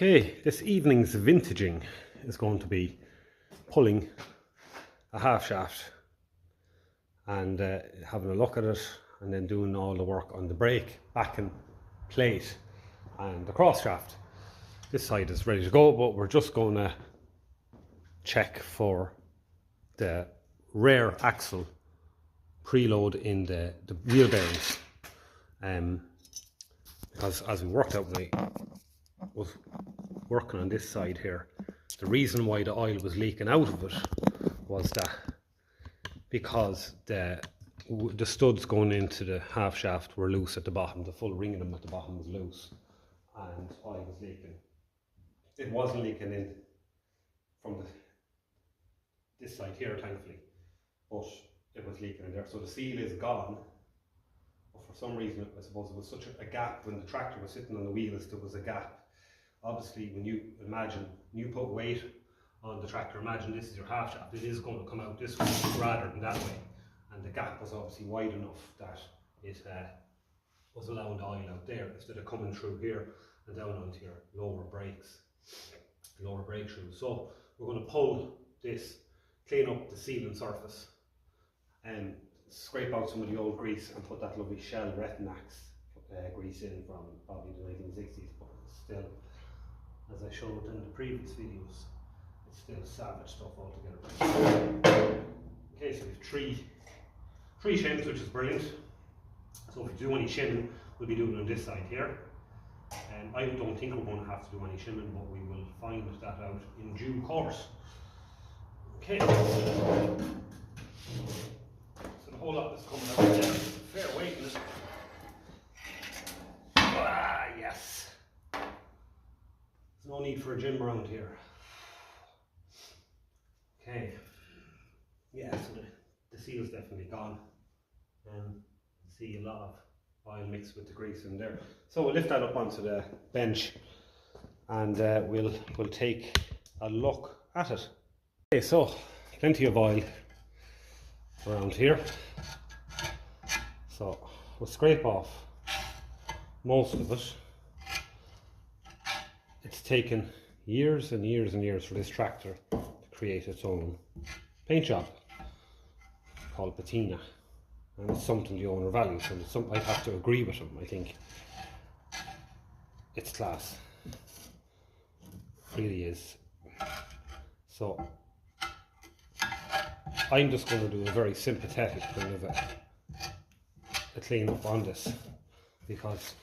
Okay, this evening's vintaging is going to be pulling a half shaft and having a look at it, and then doing all the work on the brake, backing, plate and the cross shaft. This side is ready to go, but we're just going to check for the rear axle preload in the wheel bearings, because as we worked out when I was working on this side here, the reason why the oil was leaking out of it was that because the studs going into the half shaft were loose at the bottom. The full ring of them at the bottom was loose and oil was leaking. It wasn't leaking in from this side here, thankfully, but it was leaking in there. So the seal is gone, but for some reason I suppose it was such a gap when the tractor was sitting on the wheels. There was a gap. Obviously, when you you put weight on the tractor, imagine this is your half shaft, it is going to come out this way rather than that way, and the gap was obviously wide enough that it was allowing the oil out there instead of coming through here and down onto your lower brake shoes. So we're going to pull this, clean up the sealing surface and scrape out some of the old grease and put that lovely Shell Retinax grease in from probably the 1960s, but still, as I showed in the previous videos, it's still savage stuff altogether. Okay, so we have three shims, which is brilliant. So if we do any shimming, we'll be doing it on this side here. And I don't think we're going to have to do any shimming, but we will find that out in due course. Okay. So the whole lot is coming out there. It's a fair weight in it. Ah, yes. There's no need for a gym around here. Okay. Yeah, so the seal's definitely gone. See a lot of oil mixed with the grease in there. So we'll lift that up onto the bench and we'll take a look at it. Okay, so plenty of oil around here. So we'll scrape off most of it. It's taken years and years and years for this tractor to create its own paint job called patina, and it's something the owner values, and it's something I have to agree with him. I think it's class, it really is. So I'm just going to do a very sympathetic kind of a clean up on this, because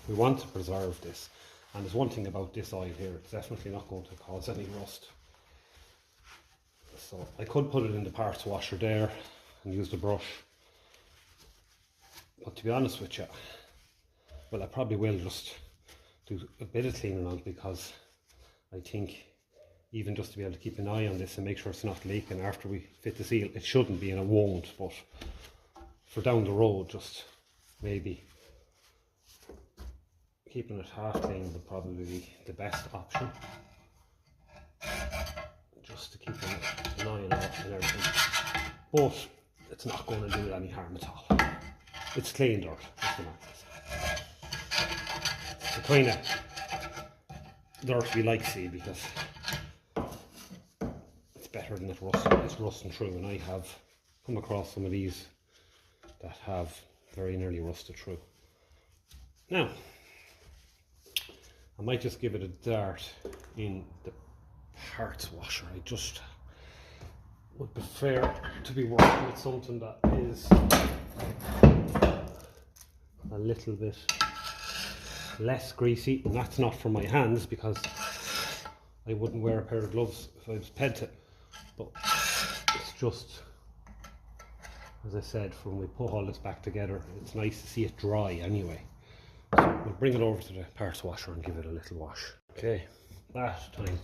we want to preserve this. And there's one thing about this oil here, it's definitely not going to cause any rust. So I could put it in the parts washer there and use the brush, but to be honest with you, well, I probably will just do a bit of cleaning on it, because I think even just to be able to keep an eye on this and make sure it's not leaking after we fit the seal, it shouldn't be and it won't, but for down the road, just maybe keeping it half clean would probably be the best option, just to keep an eye on it and everything. But it's not going to do any harm at all. It's clean dirt, that's the matter. It's the kind of dirt we like to see, because it's better than it's rusting through, and I have come across some of these that have very nearly rusted through. Now, I might just give it a dart in the parts washer. I just would prefer to be working with something that is a little bit less greasy, and that's not for my hands, because I wouldn't wear a pair of gloves if I was pelted, but it's just, as I said, when we put all this back together, it's nice to see it dry anyway. So we'll bring it over to the parts washer and give it a little wash. Okay, last time.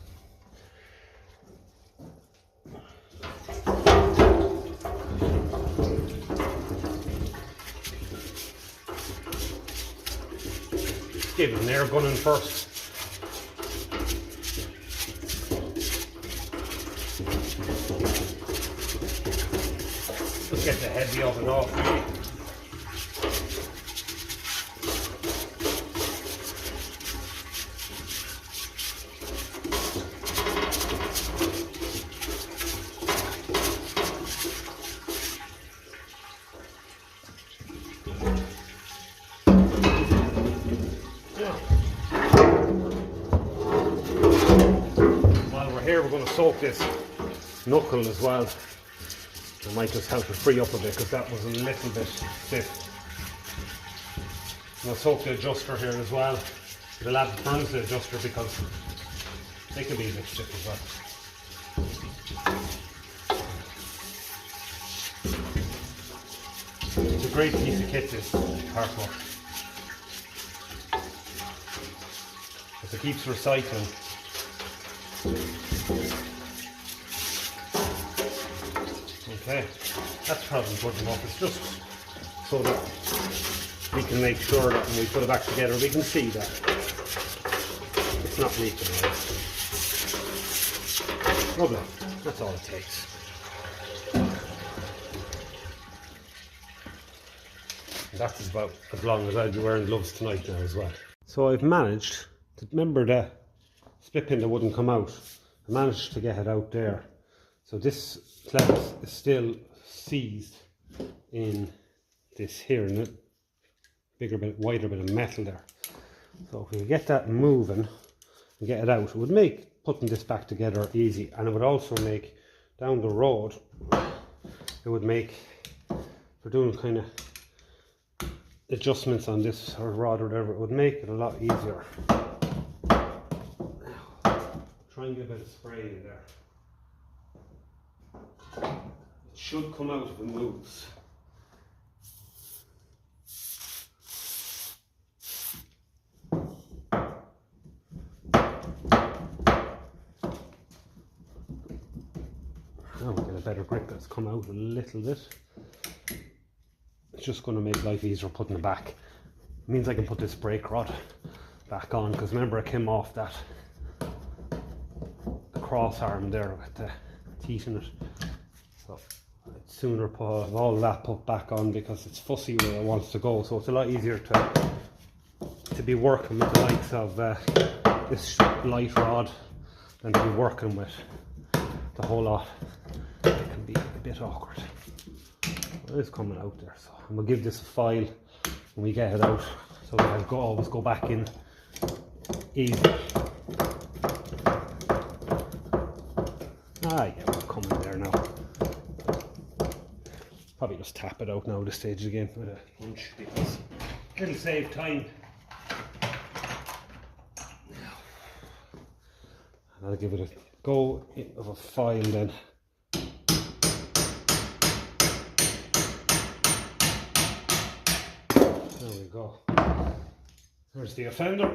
Give it an air gun in first. Let's get the heavy oven off. here we're going to soak this knuckle as well. I might just help it free up a bit because that was a little bit stiff. And I'll soak the adjuster here as well. We'll add the furnace adjuster because they can be a bit stiff as well. It's a great piece of kit, this hardcore. Because it keeps recycling. Okay, that's probably good enough. It's just so that we can make sure that when we put it back together, we can see that it's not leaking away. Lovely, that's all it takes. And that's about as long as I'll be wearing gloves tonight now as well. So I've managed to, remember the split pin that wouldn't come out, I managed to get it out there. So this clevis is still seized in this here, and a bigger bit, wider bit of metal there. So if we could get that moving and get it out, it would make putting this back together easy, and it would also make down the road, it would make, for doing kind of adjustments on this or rod or whatever, it would make it a lot easier. Try and get a bit of spray in there. It should come out if it moves. Now we get a better grip. That's come out a little bit. It's just going to make life easier putting it back. It means I can put this brake rod back on, because remember it came off that cross arm there with the teeth in it. So I'd sooner put all that put back on because it's fussy where it wants to go. So it's a lot easier to be working with the likes of this light rod than to be working with the whole lot. It can be a bit awkward. It is coming out there, so I'm gonna give this a file when we get it out, so that I'll always go back in easy. Ah, yeah, we're coming there now. Probably just tap it out now at this stage again with a punch, because it'll save time. And I'll give it a go of a file then. There we go. There's the offender.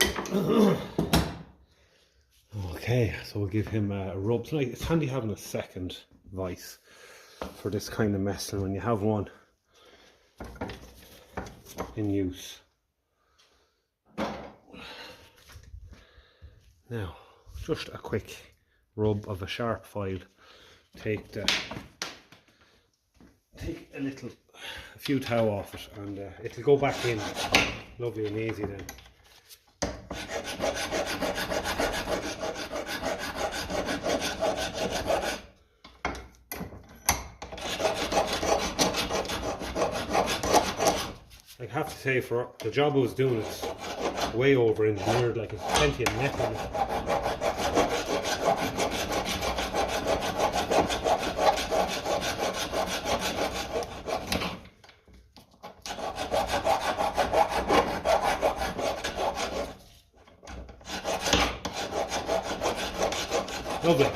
Okay, so we'll give him a rub. It's handy having a second vice for this kind of mess, and when you have one in use. Now, just a quick rub of a sharp file. Take a few towel off it, and it'll go back in lovely and easy then. I have to say, for the job I was doing, it's way over engineered, like it's plenty of metal in it. Lovely.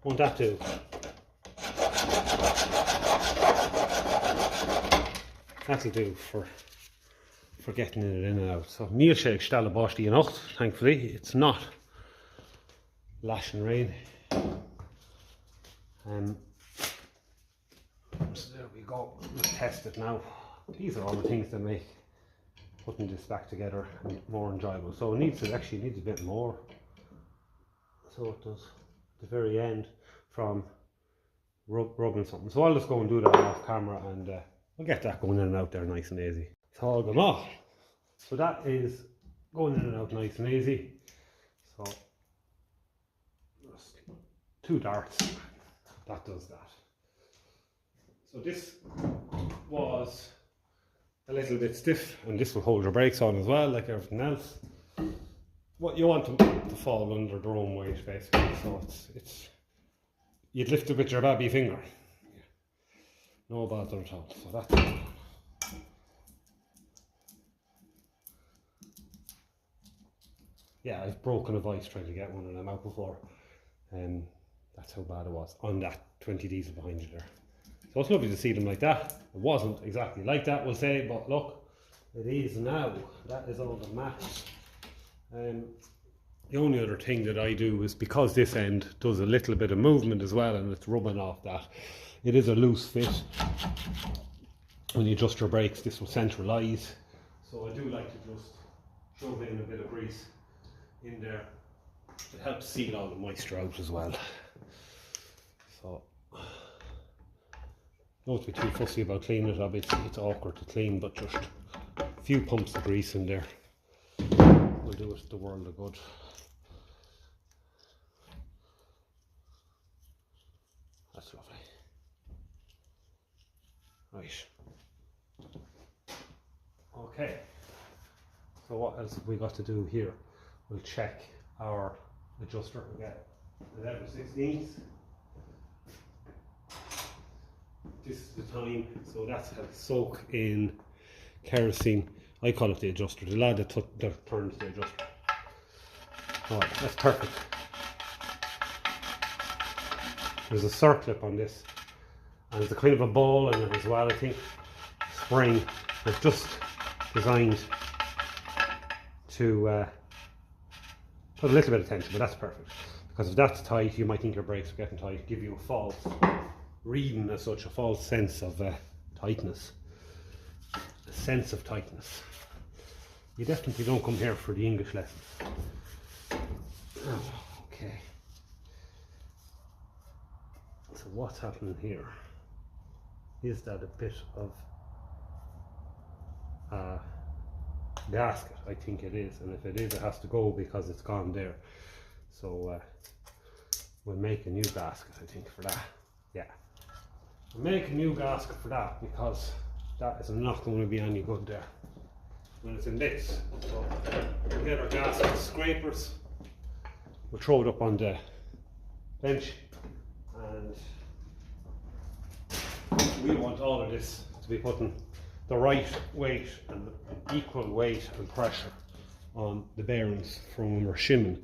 Won't that do? That'll do for getting it in and out. So níl sé ag stelle báistí an ocht, thankfully. It's not lashing rain. So there we go. Let's test it now. These are all the things that make putting this back together more enjoyable. So it actually needs a bit more. So it does at the very end from rubbing something. So I'll just go and do that off camera, and we'll get that going in and out there nice and easy. It's all gone off. So that is going in and out nice and easy. So just 2 darts, that does that. So this was a little bit stiff, and this will hold your brakes on as well, like everything else. what you want them to fall under their own weight basically. So it's you'd lift it with your baby finger. No bother at all. So that's yeah, I've broken a vice trying to get one of them out before. That's how bad it was on that 20 diesel behind you there. So it's lovely to see them like that. It wasn't exactly like that, we'll say, but look, it is now. That is all that matters. The only other thing that I do is, because this end does a little bit of movement as well and it's rubbing off that, it is a loose fit. When you adjust your brakes, this will centralise. So I do like to just shove in a bit of grease in there. It helps seal all the moisture out as well. So don't be too fussy about cleaning it up. It's awkward to clean, but just a few pumps of grease in there will do us the world of good. That's lovely. Right. Okay. So what else have we got to do here? We'll check our adjuster. We get 11/16. This is the time, so that's how to soak in kerosene. I call it the adjuster. The lad that turns the adjuster. Alright, that's perfect. There's a circlip on this, and there's a kind of a ball in it as well, I think. Spring. It's just designed to put a little bit of tension, but that's perfect. Because if that's tight, you might think your brakes are getting tight, give you a false reading as such, a false sense of tightness. A sense of tightness. You definitely don't come here for the English lessons. Oh, okay. So what's happening here? Is that a bit of gasket? I think it is, and if it is, it has to go because it's gone there. So we'll make a new gasket, I think, for that. Yeah, we'll make a new gasket for that, because that is not going to be any good there when it's in this. So we'll get our gasket scrapers, we'll throw it up on the bench, and we want all of this to be putting the right weight and the equal weight and pressure on the bearings from when we're shimming.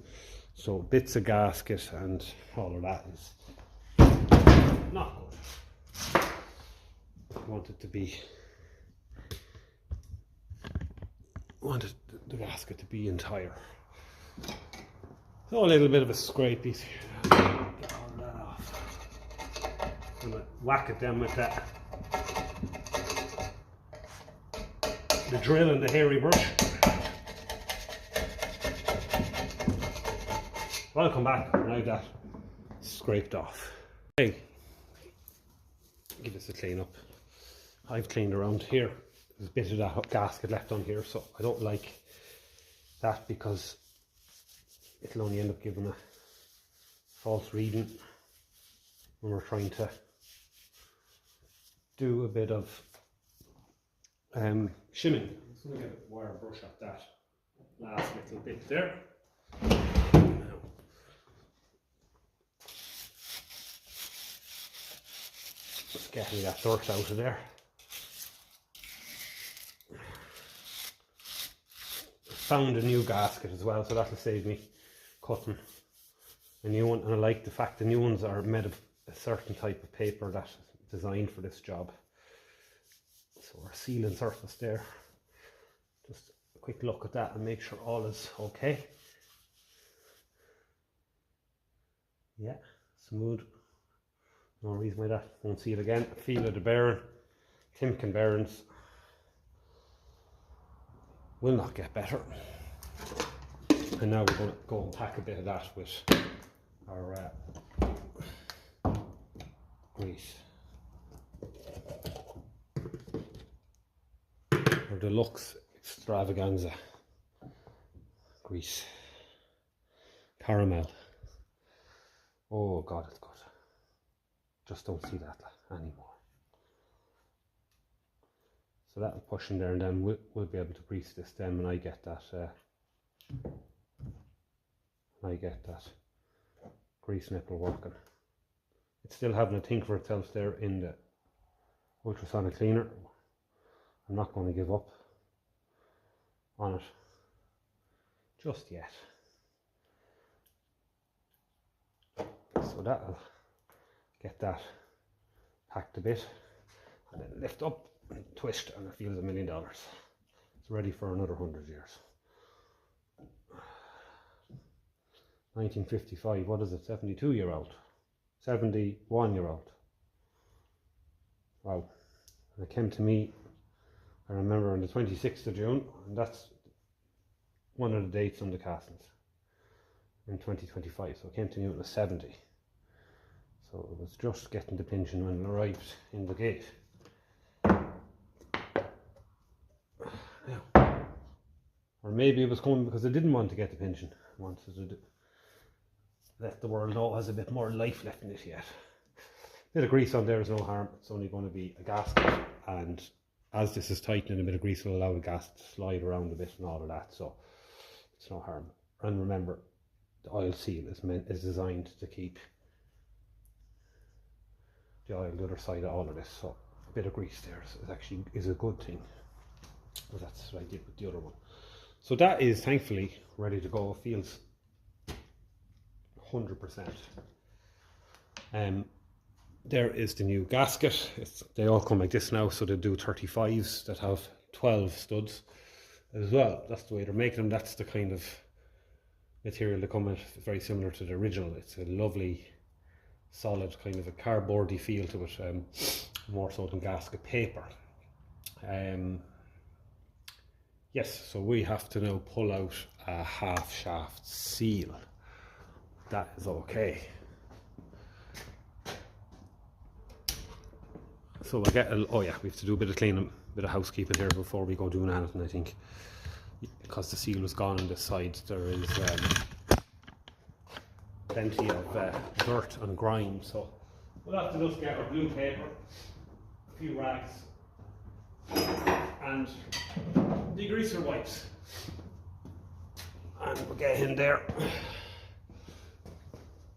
So bits of gasket and all of that is not good. I want it to be, wanted the gasket to be entire. So a little bit of a scrape piece here. Get all that off. I'm gonna whack it down with that. The drill and the hairy brush. I'll come back now that scraped off. Okay, give this a clean up. I've cleaned around here. There's a bit of that gasket left on here, so I don't like that because it'll only end up giving a false reading when we're trying to do a bit of shimming. I'm just going to get a wire brush at that last little bit there. Now, just getting that dirt out of there. Found a new gasket as well, so that'll save me cutting a new one. And I like the fact the new ones are made of a certain type of paper that's designed for this job. So our sealing surface there, just a quick look at that and make sure all is okay. Yeah, smooth. No reason why that won't seal again. Feel of the bearing, Timken bearings will not get better. And now we're going to go and pack a bit of that with our grease. Or Deluxe Extravaganza grease. Caramel. Oh God, it's good. Just don't see that anymore. So that'll push in there, and then we'll be able to grease this then when I get that and I get that grease nipple working. It's still having a think for itself there in the ultrasonic cleaner. I'm not going to give up on it just yet. So that'll get that packed a bit, and then lift up and twist, and it feels $1 million. It's ready for another 100 years. 1955, what is it, 72-year-old? 71-year-old. Wow. And it came to me, I remember, on the 26th of June, and that's one of the dates on the castings in 2025. So it came to me when it was 70. So it was just getting the pension when it arrived in the gate. Now, or maybe it was coming because I didn't want to get the pension. I wanted to let the world know it has a bit more life left in it yet. A bit of grease on there is no harm. It's only going to be a gasket, and as this is tightening, a bit of grease will allow the gasket to slide around a bit and all of that, so it's no harm. And remember, the oil seal is designed to keep the oil the other side of all of this, so a bit of grease there is a good thing. But that's what I did with the other one. So that is thankfully ready to go. It feels 100%. There is the new gasket. They all come like this now, so they do 35s that have 12 studs as well. That's the way they're making them. That's the kind of material they come in, very similar to the original. It's a lovely solid kind of a cardboardy feel to it, more so than gasket paper. Yes, so we have to now pull out a half shaft seal. That is okay. So I get oh yeah, we have to do a bit of cleaning, a bit of housekeeping here before we go doing anything, I think, because the seal was gone on this side. There is plenty of dirt and grime, so we'll have to just get our blue paper, a few rags, and degreaser wipes, and we'll get in there.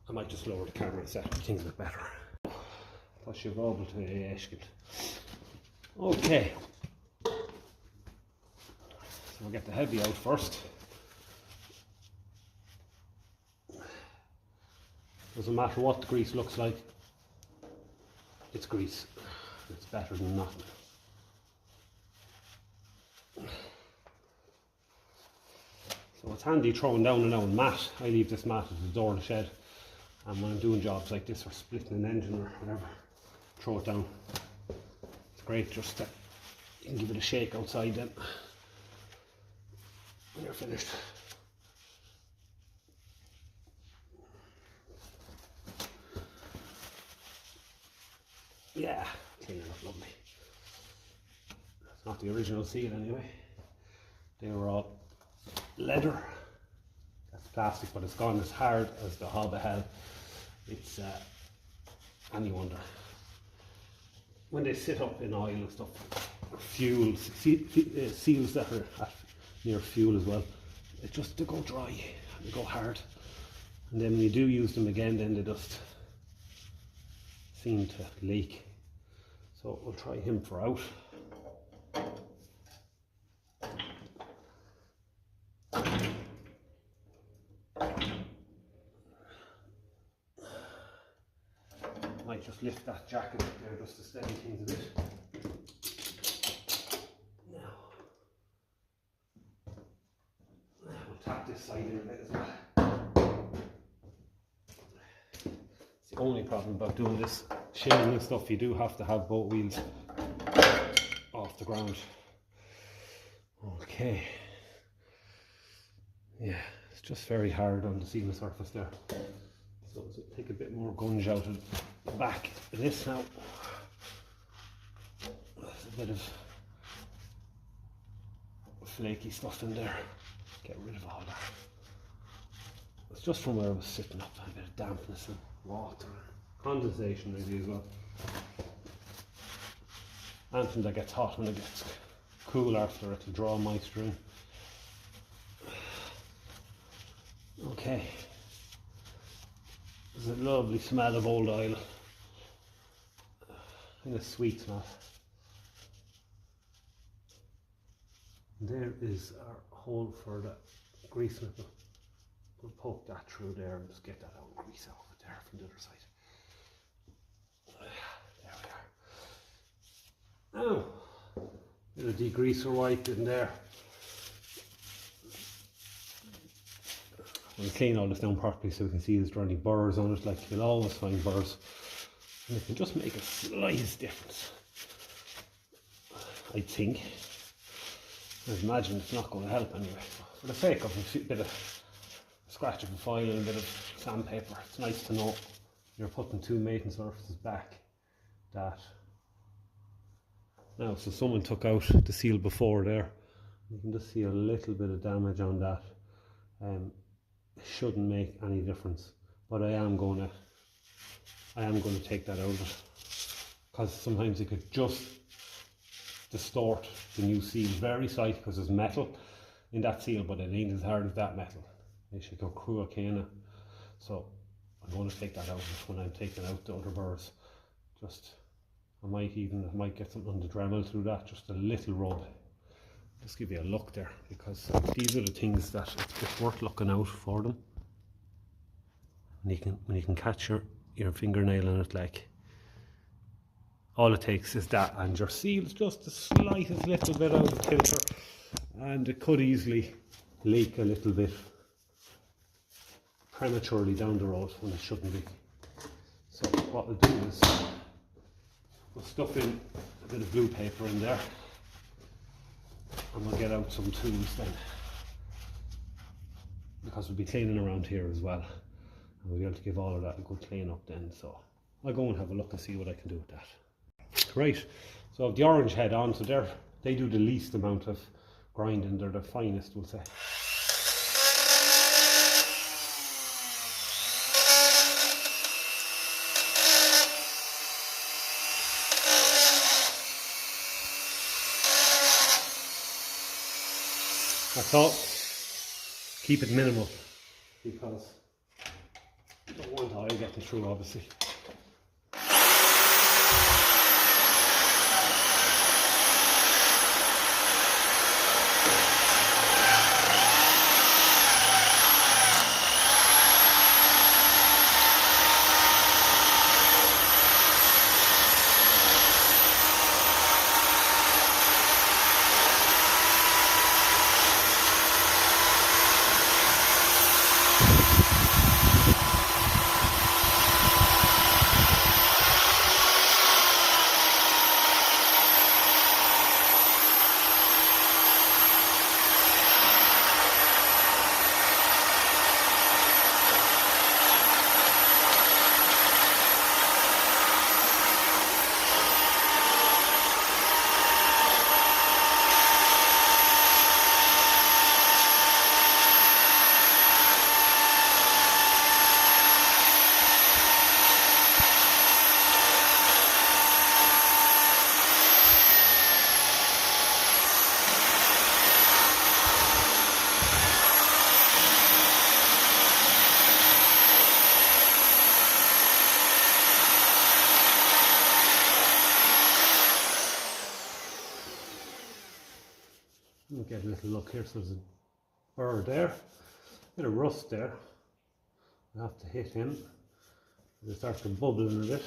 I might just lower the camera and set things a bit better. Plus you're able to Eshkin. Okay, so we'll get the heavy out first. Doesn't matter what the grease looks like, it's grease. It's better than nothing. So it's handy throwing down an old mat. I leave this mat at the door of the shed, and when I'm doing jobs like this or splitting an engine or whatever, throw it down. It's great just that you can give it a shake outside then when you're finished. Yeah, clean it up lovely. It's not the original seal anyway. They were all leather. That's plastic, but it's gone as hard as the hob of hell. It's any wonder. When they sit up in oil and stuff, fuels, seals that are at near fuel as well, they go dry and they go hard. And then when you do use them again, then they just seem to leak. So we'll try him for out. Might just lift that jacket up there just to steady things a bit. Now we'll tap this side in a bit as well. It's the only problem about doing this shilling and stuff, you do have to have both wheels off the ground. Okay. Yeah, it's just very hard on the sealing surface there. So take a bit more gunge out of the back of this now. There's a bit of flaky stuff in there. Get rid of all that. It's just from where I was sitting up, a bit of dampness and water and condensation maybe as well. Anything that gets hot when it gets cool after, it'll draw moisture in. Okay, There's a lovely smell of old oil. And a sweet smell. And there is our hole for the grease nipple. We'll poke that through there and just get that old grease out of it there from the other side. There we are. Now, bit of degreaser wipe in there. We'll clean all this down properly so we can see there's any burrs on it, like you'll always find burrs. And it can just make a slight difference, I think. I imagine it's not going to help anyway. For the sake of a bit of scratch of a file and a bit of sandpaper, it's nice to know you're putting two mating surfaces back. That. Now, so someone took out the seal before there. You can just see a little bit of damage on that. It shouldn't make any difference, but I am going to take that out of it, because sometimes it could just distort the new seal very slightly, because there's metal in that seal, but it ain't as hard as that metal. It should go through a can. So I'm going to take that out when I'm taking out the other burrs. I might get something on the Dremel through that, just a little rub. Just give you a look there, because these are the things that it's worth looking out for them. When you can catch your fingernail in it, like, all it takes is that, and your seal's just the slightest little bit out of kilter, and it could easily leak a little bit prematurely down the road when it shouldn't be. So what we'll do is we'll stuff in a bit of blue paper in there, and we'll get out some tools then, because we'll be cleaning around here as well, and we'll be able to give all of that a good clean up then. So I'll go and have a look and see what I can do with that. Right, so I have the orange head on, so they do the least amount of grinding, they're the finest, we'll say. That's all. Keep it minimal, because you don't want oil getting through, obviously. We'll get a little look here. So there's a burr there, a bit of rust there. I have to hit him. It'll start to bubble in a bit.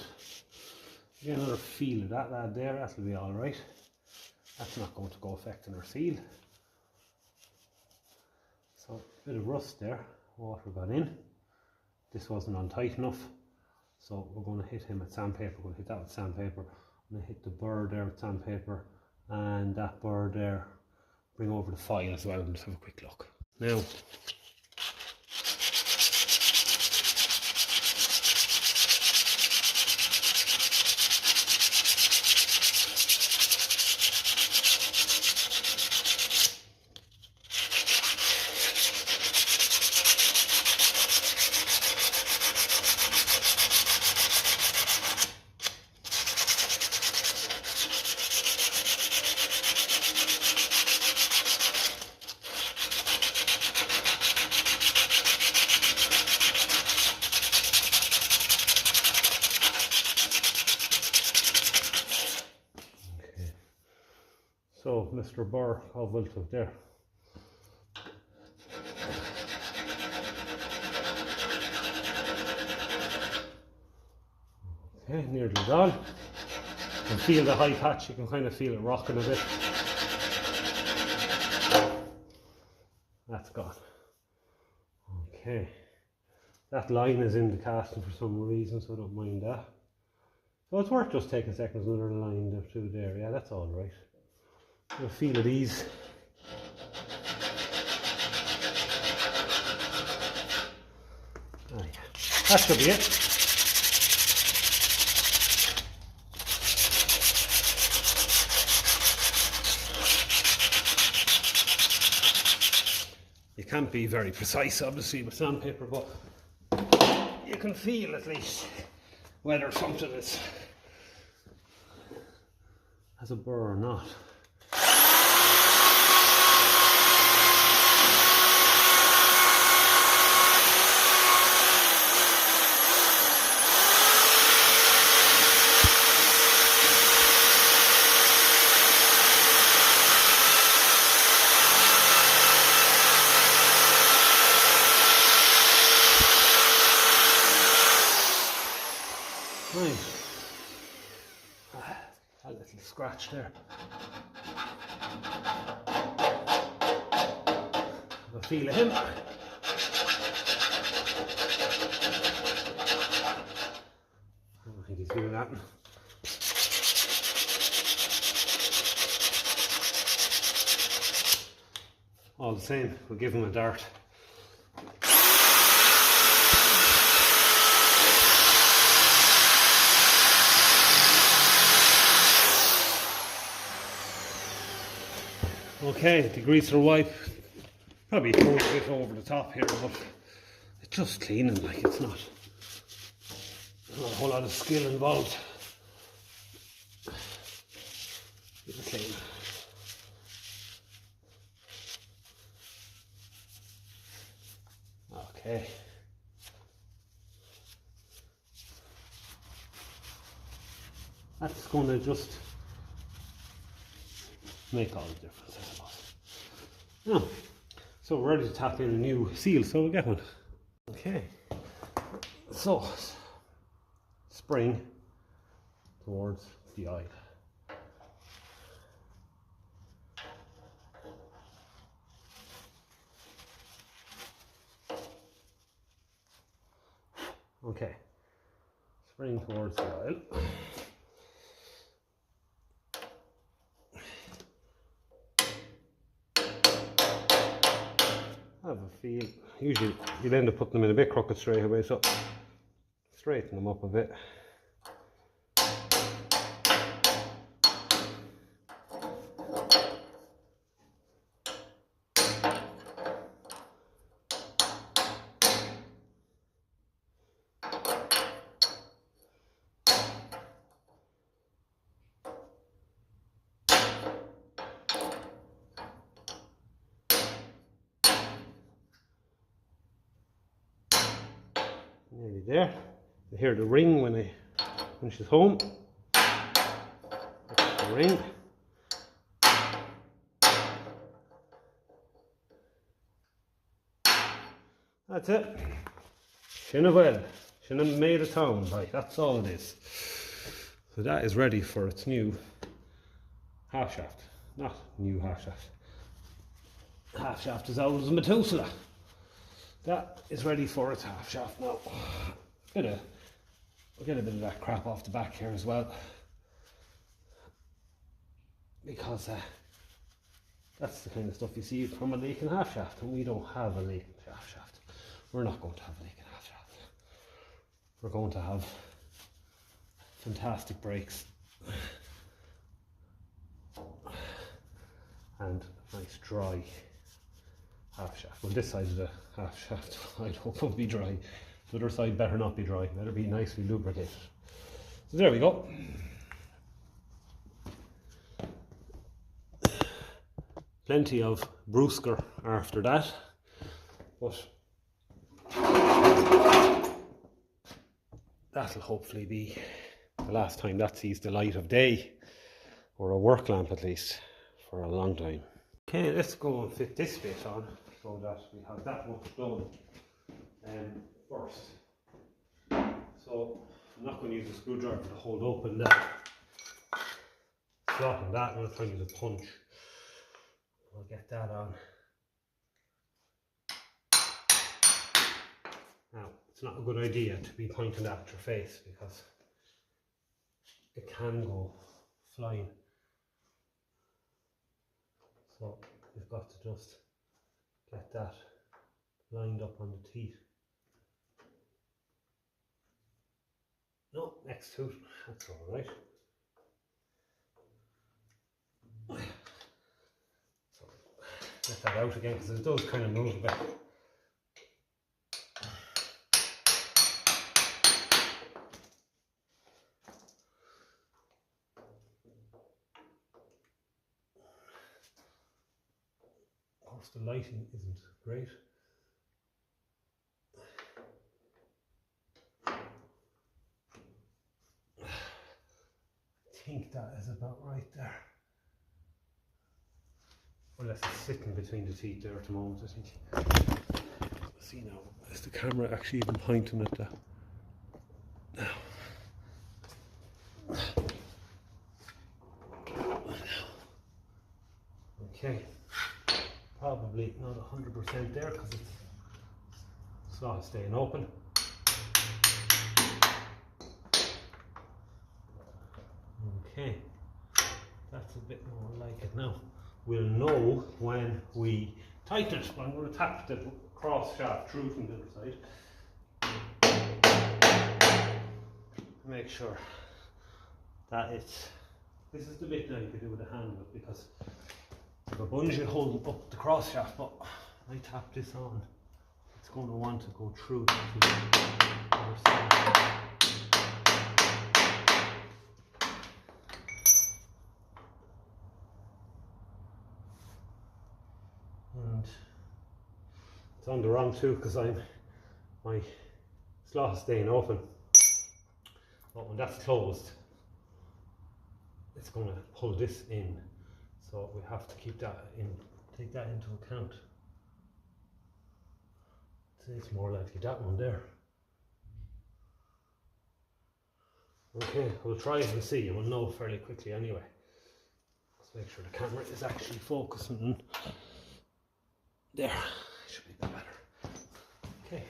Get another feel of that lad there. That'll be all right. That's not going to go affecting our seal. So a bit of rust there. Water got in. This wasn't on tight enough. So we're going to hit him with sandpaper. We're going to hit that with sandpaper. I'm going to hit the burr there with sandpaper, and that burr there. Bring over the file as well and just have a quick look. Now, So Mr. Burr, how Wilton there. Okay, nearly done. You can feel the high patch, you can kind of feel it rocking a bit. That's gone. Okay. That line is in the casting for some reason, so I don't mind that. So it's worth just taking seconds, another line through there. Yeah, that's all right. You'll feel at ease. Oh, yeah. That should be it. You can't be very precise, obviously, with sandpaper, but you can feel at least whether something has a burr or not. Right. A little scratch there. Have a feel of him. I think he's doing that. All the same, we'll give him a dart. Okay, the greaser wipe, probably a bit over the top here, but it's just cleaning, like it's not a whole lot of skill involved. Keep it clean. Okay. That's going to just make all the difference, I suppose. Now, so we're ready to tap in a new seal, so we'll get one. Okay, so spring towards the eye. Okay, spring towards the eye. Have a feel. Usually you'll end up putting them in a bit crooked straight away, so straighten them up a bit. Nearly there. You hear the ring when she's home. That's the ring. That's it. Shinna well. Shinna made a town, right? That's all it is. So that is ready for its new half shaft. Not new half shaft. Half shaft is old as a Methuselah. That is ready for its half shaft now. We'll get a bit of that crap off the back here as well, because that's the kind of stuff you see from a leaking half shaft, and we don't have a leaking half shaft. We're not going to have a leaking half shaft. We're going to have fantastic brakes and nice dry half shaft. Well, this side of the half shaft I hope will be dry. The other side better not be dry, better be nicely lubricated. So there we go. Plenty of brusquer after that, but that'll hopefully be the last time that sees the light of day, or a work lamp at least, for a long time. Okay, let's go and fit this bit on so that we have that much done first. So I'm not going to use a screwdriver to hold open that slot and that. I'm going to try and use a punch. I'll get that on. Now, it's not a good idea to be pointing that at your face because it can go flying. So you've got to just get that lined up on the teeth. No, next to it, that's all right. So get that out again because it does kind of move a bit. Of course, the lighting isn't great. I think that is about right there. Unless it's sitting between the teeth there at the moment, I think. Let's see now, is the camera actually even pointing at that? Now. Okay, probably not 100% there because it's not staying open. Okay, that's a bit more like it now. We'll know when we tighten it. I'm going to tap the cross shaft through from the other side. Make sure that it's, this is the bit now you can do with the hand with because if a bungee holding up the cross shaft, but I tap this on, it's going to want to go through to the other side. And it's on the wrong too because my slot is staying open, but when that's closed it's going to pull this in, so we have to keep that in, take that into account. It's more likely that one there. Okay, we'll try it and see, and we'll know fairly quickly anyway. Let's make sure the camera is actually focusing. There, should be a bit better. Okay,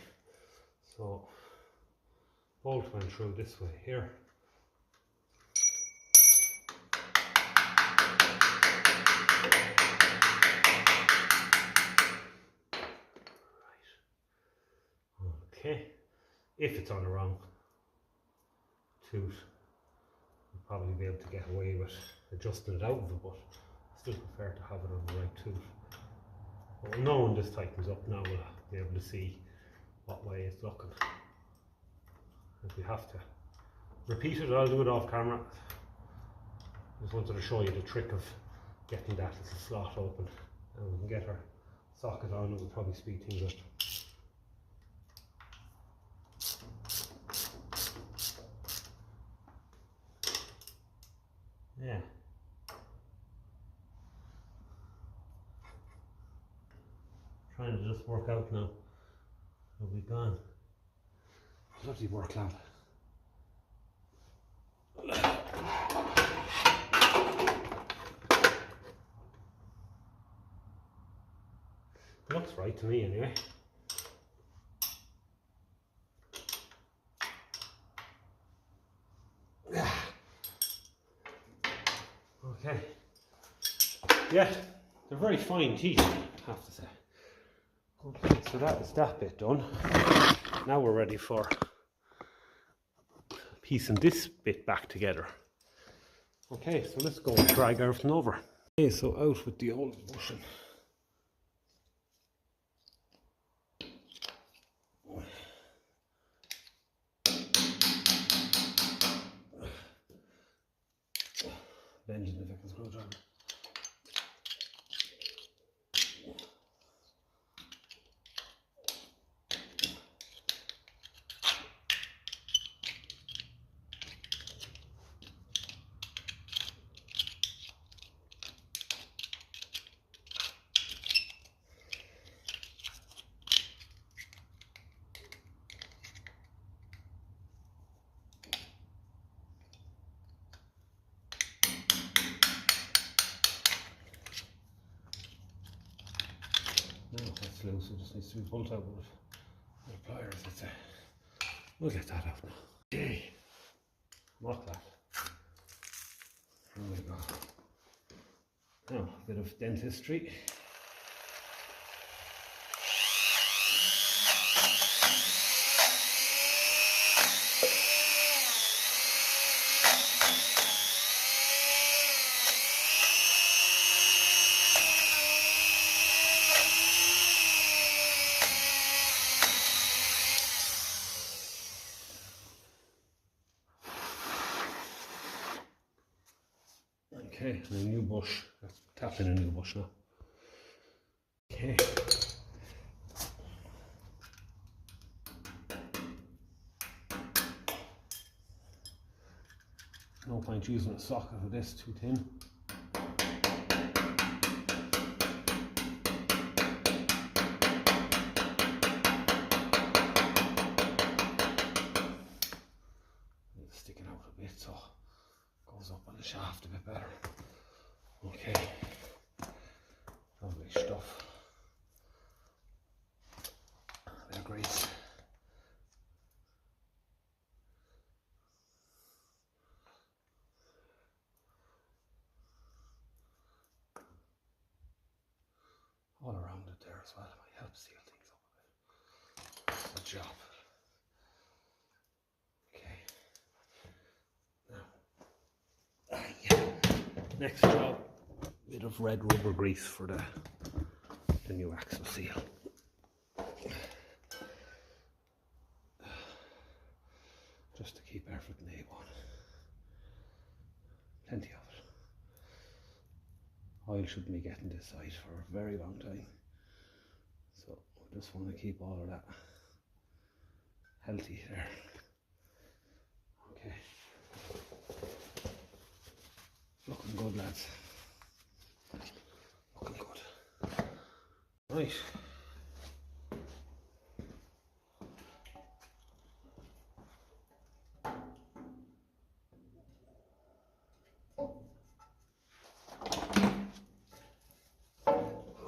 so bolt went through this way here. Right. Okay, if it's on the wrong tooth, you'll probably be able to get away with adjusting it out of it, but I still prefer to have it on the right tooth. But now when this tightens up, now we'll be able to see what way it's looking. If we have to repeat it, I'll do it off camera. Just wanted to show you the trick of getting that little slot open, and we can get our socket on, and we'll probably speed things up. Yeah. Trying to just work out now. It'll be gone. Bloody work, lad. Looks right to me anyway. Okay. Yeah, they're very fine teeth, I have to say. Okay, so that is that bit done. Now we're ready for piecing this bit back together. Okay, so let's go and drag everything over. Okay, so out with the old bushing. Bending if I can screwdriver. needs to be pulled out with pliers, I'd say. We'll get that out now. Okay. Mark that. There we go. Now, a bit of dentistry. Okay, and a new bush. Let's tap in a new bush now. Okay. No point using a socket with this, too thin. It's sticking out a bit, so it goes up on the shaft a bit better. Okay, lovely stuff. They're great. All around it there as well, it might help seal things up a bit. That's the job. Okay. Now, next job, a bit of red rubber grease for the new axle seal. Just to keep everything A1. Plenty of it. Oil shouldn't be getting this side for a very long time. So we just want to keep all of that healthy there. Okay. Looking good, lads. Looking good. Right.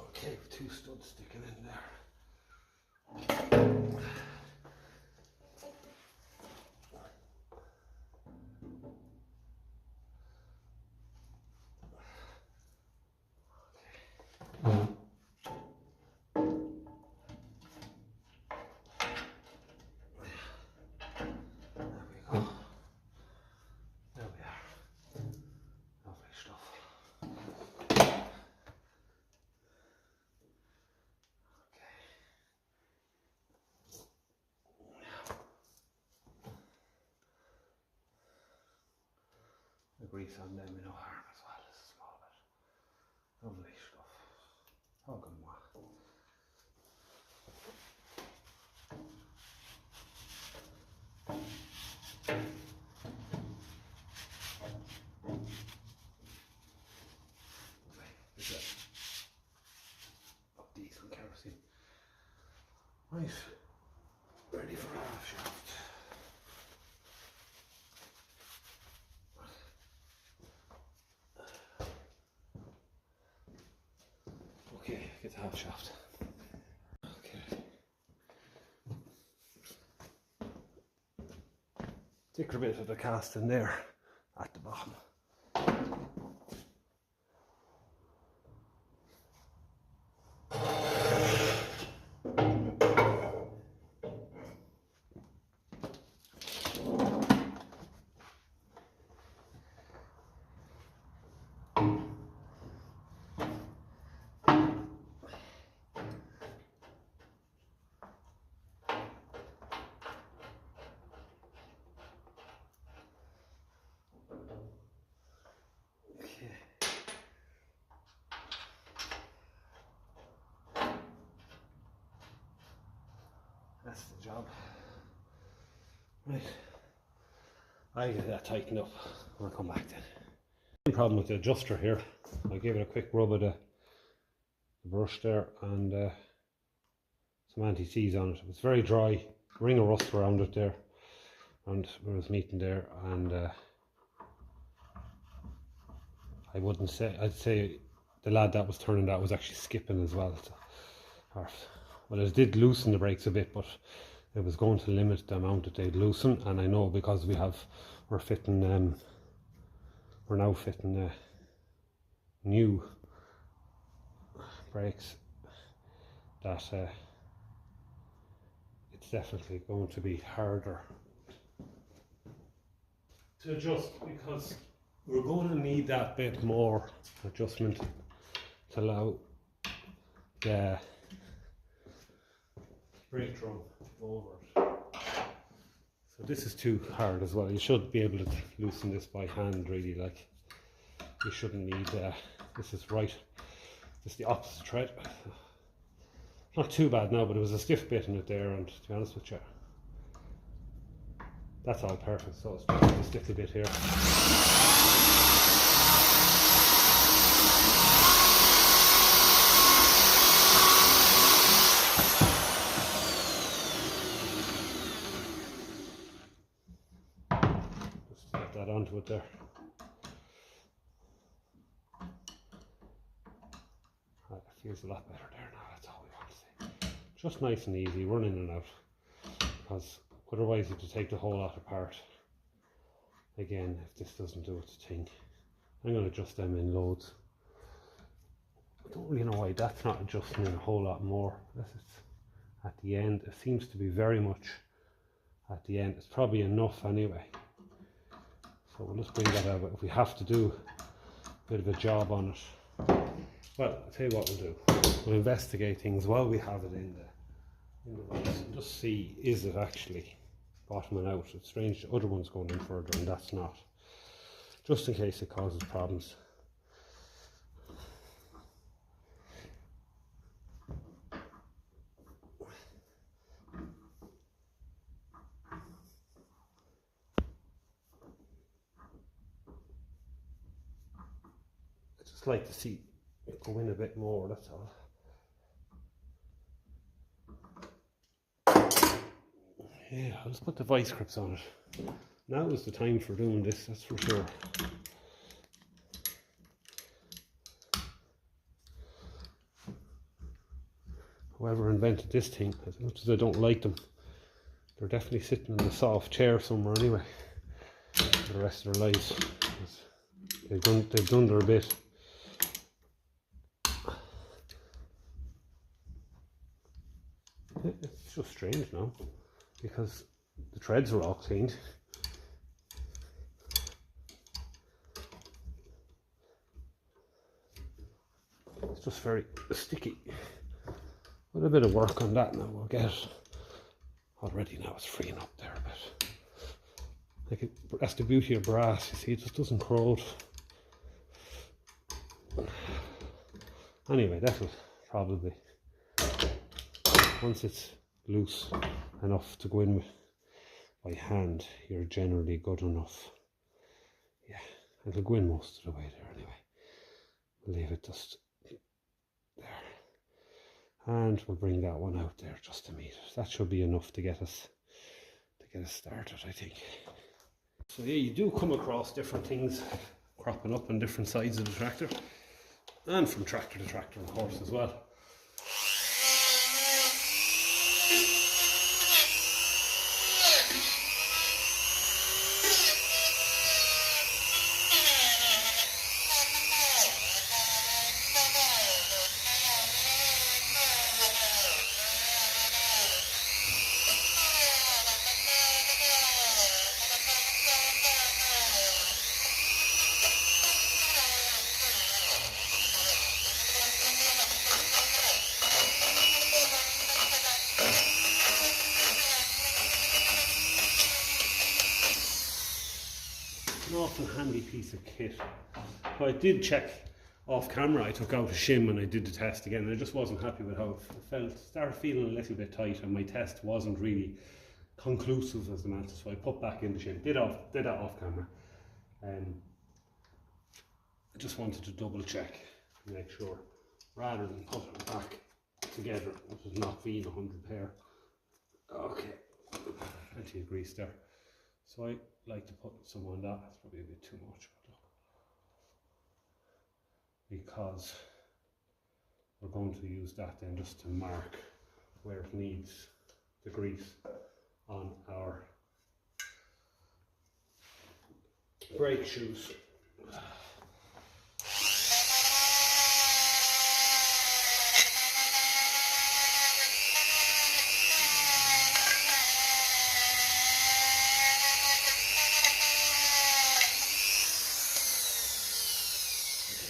Okay, with two studs sticking in there. The grease on them in no harm as well, this is small bit. Lovely stuff. How good one. Up diesel kerosene. Right, ready for half shaft. Okay, get the half shaft. Okay. Thicker bit of the cast in there at the bottom. That's the job. Right. I get that tightened up when I come back then. The problem with the adjuster here, I gave it a quick rub of the brush there and some anti-seize on it. It was very dry, ring of rust around it there, and where it was meeting there, and I wouldn't say, I'd say the lad that was turning that was actually skipping as well. So, or well, it did loosen the brakes a bit, but it was going to limit the amount that they'd loosen. And I know because we're now fitting new brakes that it's definitely going to be harder to adjust, because we're going to need that bit more adjustment to allow the brake drum over it. So this is too hard as well. You should be able to loosen this by hand, really. Like, you shouldn't need this is right, this is the opposite thread. Not too bad now, but it was a stiff bit in it there, and to be honest with you, that's all perfect. So it's just this little bit here. Just get that onto it there. Right, it feels a lot better there now. That's all we want to see. Just nice and easy, run in and out, because otherwise you have to take the whole lot apart again if this doesn't do its thing. I'm going to adjust them in loads. I don't really know why that's not adjusting in a whole lot more. This is at the end. It seems to be very much at the end. It's probably enough anyway. So we'll just bring that out. If we have to do a bit of a job on it, well, I'll tell you what we'll do. We'll investigate things while we have it in the box and just see, is it actually bottoming out? It's strange the other one's going in further and that's not, just in case it causes problems. I just like to see it go in a bit more, that's all. Yeah, I'll just put the vice grips on it. Now is the time for doing this, that's for sure. Whoever invented this thing, as much as I don't like them, they're definitely sitting in a soft chair somewhere anyway for the rest of their lives. They've done their bit. It's just strange now, because the threads are all cleaned. It's just very sticky. With a bit of work on that now, we'll get it. Already now it's freeing up there a bit. Like that's the beauty of brass, you see, it just doesn't corrode. Anyway, that'll probably, once it's loose enough to go in with by hand, you're generally good enough. Yeah, it'll go in most of the way there anyway. We'll leave it just there. And we'll bring that one out there just to meet it. That should be enough to get us started, I think. So yeah, you do come across different things cropping up on different sides of the tractor, and from tractor to tractor, of course, as well. An awful handy piece of kit. But I did check off camera. I took out a shim and I did the test again, and I just wasn't happy with how it felt. Started feeling a little bit tight, and my test wasn't really conclusive as the matter, so I put back in the shim. Did that off camera. I just wanted to double check and make sure, rather than put it back together, which is not being 100 pair. Okay, plenty of grease there. So I like to put some on that. That's probably a bit too much, because we're going to use that then just to mark where it needs the grease on our brake shoes.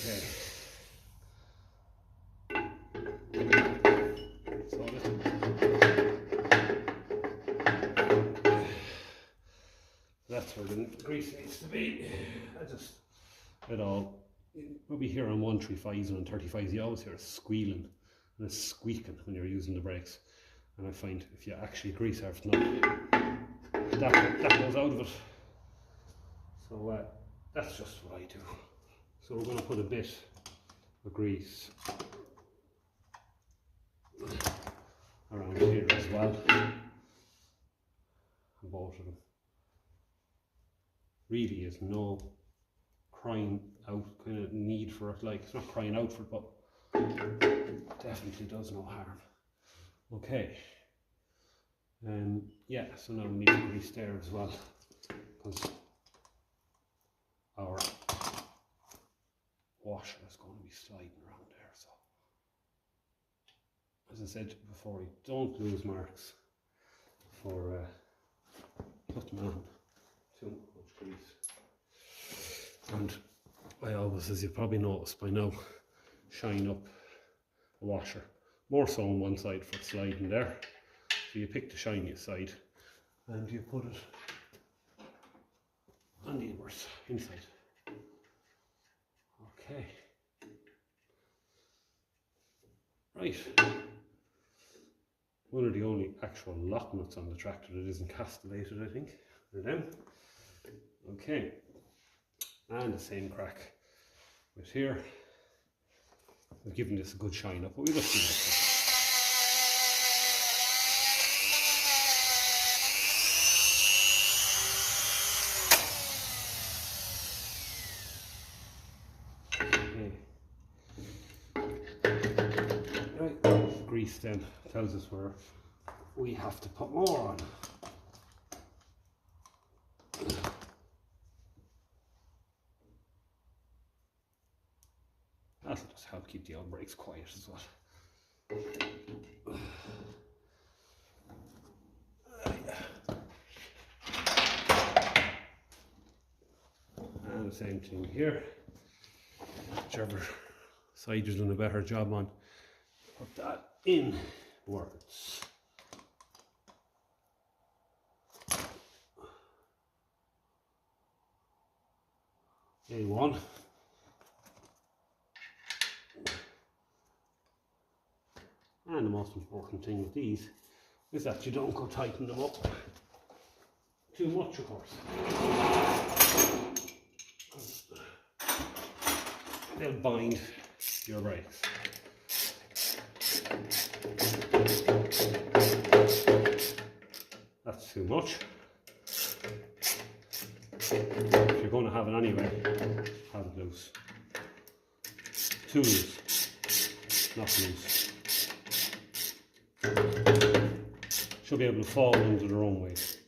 Okay. That's where the grease needs to be. We'll be here on 135s and on 35s, you always hear a squealing and a squeaking when you're using the brakes. And I find if you actually grease everything up, that goes out of it. So that's just what I do. So we're going to put a bit of grease around here as well. Both of them. Really is no crying out kind of need for it, like it's not crying out for it, but definitely does no harm. Okay, yeah, so now we need to grease there as well, because our washer is going to be sliding around there. So as I said before, don't lose marks for putting on too much grease. And I always, as you probably noticed by now, shine up a washer, more so on one side for sliding there. So you pick the shiniest side and you put it on the inwards inside. Okay, right, one of the only actual lock nuts on the tractor that isn't castellated, I think. They're down. Okay, and the same crack with here. We've given this a good shine up, but we just do this. Right, grease then tells us where we have to put more on. That'll just help keep the old brakes quiet as well. And the same thing here. Whichever side you're doing a better job on, put that inwards. A1. And the most important thing with these is that you don't go tighten them up too much, of course. They'll bind your brakes. That's too much. If you're going to have it anyway, have it loose. Too loose, not loose. Should be able to fall under their own weight.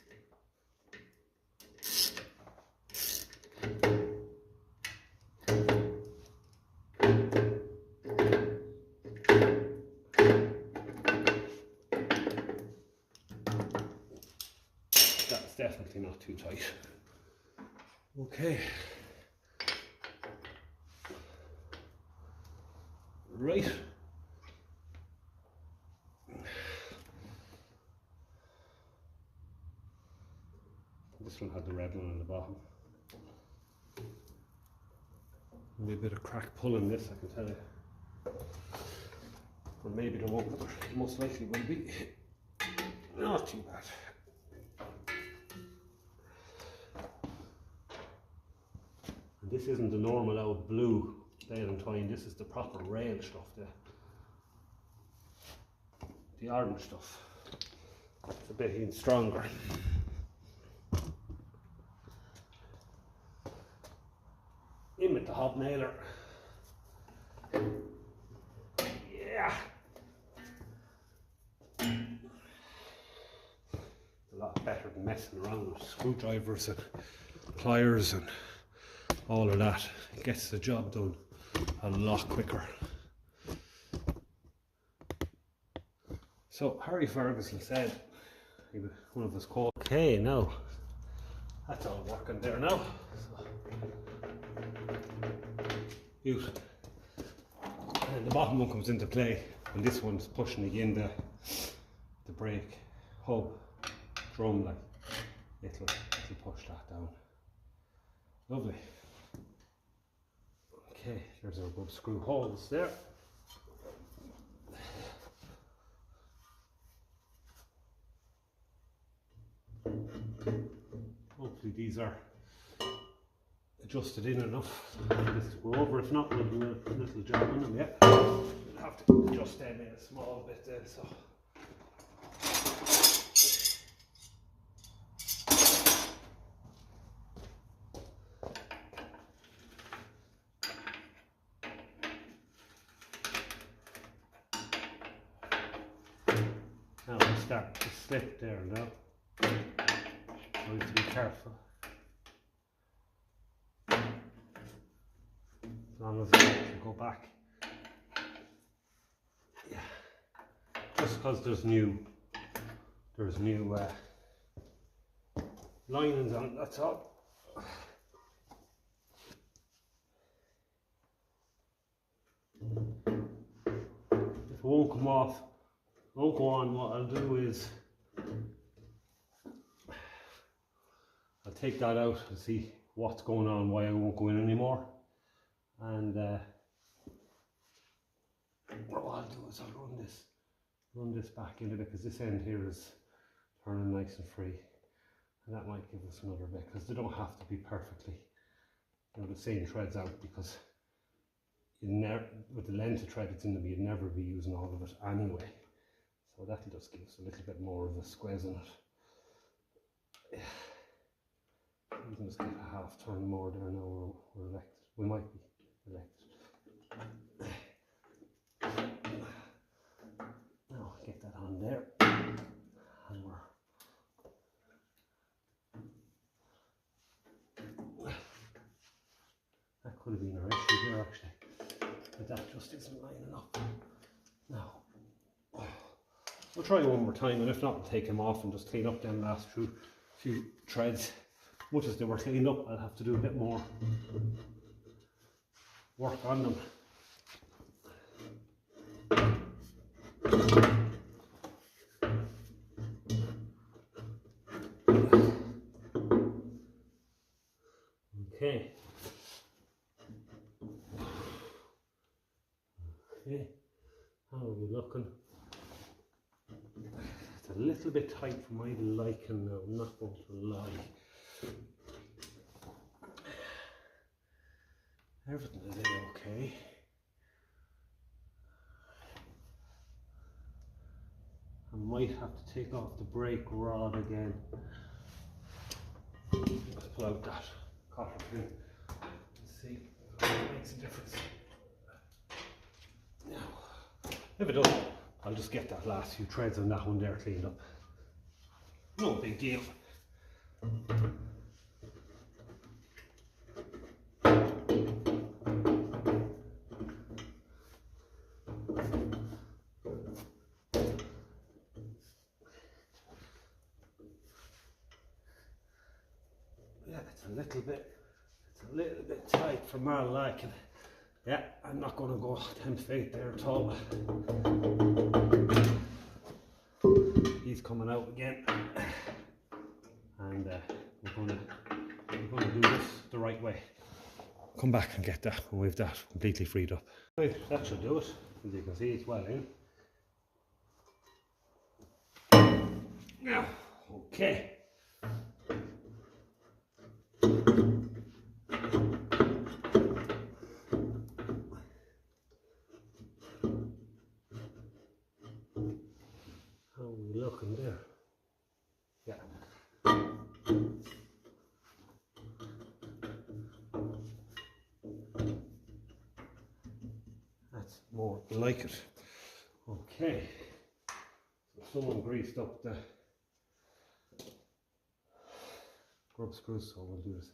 That's definitely not too tight. Okay. Right. This one had the red one on the bottom. Maybe a bit of crack pulling this, I can tell you. Or maybe there won't, but there most likely will be. Not too bad. And this isn't the normal old blue bale and twine, this is the proper rail stuff, the orange stuff. It's a bit even stronger. In with the hobnailer. Yeah. better than messing around with screwdrivers and pliers and all of that. It gets the job done a lot quicker. So Harry Ferguson said, one of his quotes, okay, now that's all working there now. So, and the bottom one comes into play, and this one's pushing again the brake hub drum, like it'll push that down. Lovely. Okay, there's our good screw holes there. Hopefully these are adjusted in enough for this to go over. If not, we'll do a little job on them. Yeah, we'll have to adjust them in a small bit then. So. Now we start to slip there now. We have to be careful. As long as I can go back. Yeah. Just because there's new linings on it, that's all. If it won't come off, won't go on, what I'll do is I'll take that out and see what's going on, why I won't go in anymore. And what I'll do is I'll run this back into it, because this end here is turning nice and free, and that might give us another bit, because they don't have to be perfectly, the same threads out, because with the length of thread it's in them, you'd never be using all of it anyway. So that'll just give us a little bit more of a squeeze in it. Yeah. We can just get a half turn more there now. We're elected. We might be elected. Now get that on there, and that could have been our issue here actually, but that just isn't lining up. Now we'll try one more time, and if not, we'll take them off and just clean up them last few threads. Much as they were cleaned up, I'll have to do a bit more work on them. Okay. Okay, how are we looking? It's a little bit tight for my liking now, I'm not going to lie. Everything is okay. I might have to take off the brake rod again. Let's pull out that copper pin and see if it makes a difference. Now, if it doesn't, I'll just get that last few threads on that one there cleaned up. No big deal. Yeah, it's a little bit tight for my liking. Yeah, I'm not going to go tempt fate there at all. He's coming out again, and we're going to do this the right way. Come back and get that, and we've that completely freed up. Right, that should do it. As you can see, it's well in. Now, okay. How are we looking there? Yeah. That's more like it. Okay. So someone greased up the Grub screws, so we'll do the same.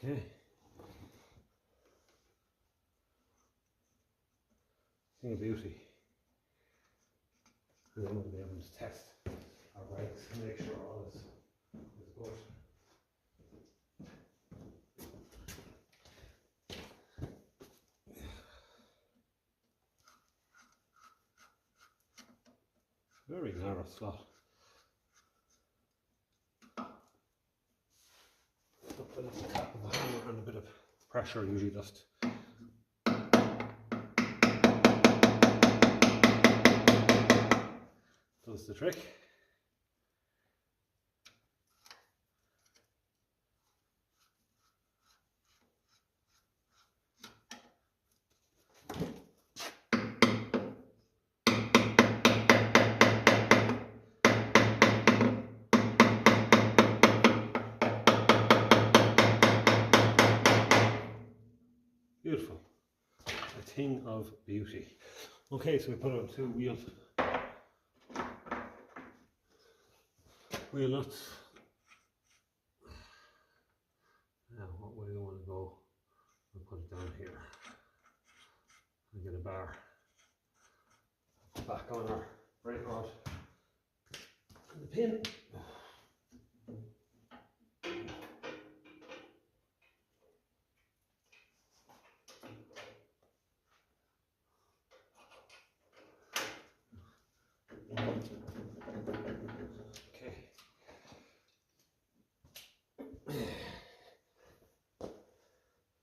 Okay. Thing of beauty. And then we'll be able to test our brakes and make sure all is good. Very narrow slot. Put a little tap of a hammer and a bit of pressure usually just does the trick. Beautiful. A thing of beauty. Okay, so we put on 2 wheel nuts. Now, what way do we want to go? We'll put it down here and get a bar back on our brake rod and the pin.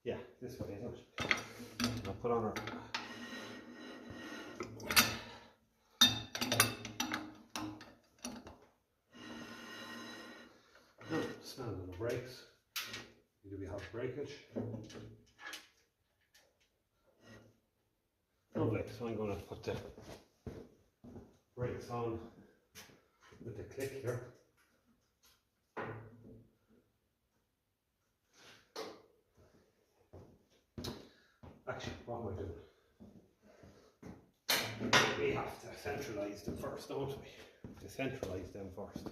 Yeah, this way, isn't it? I'll put on our stand on the brakes. Do we have breakage? Lovely. So I'm going to put the brakes on with the click here. Actually, what am I doing? We have to centralise them first, don't we? To centralise them first.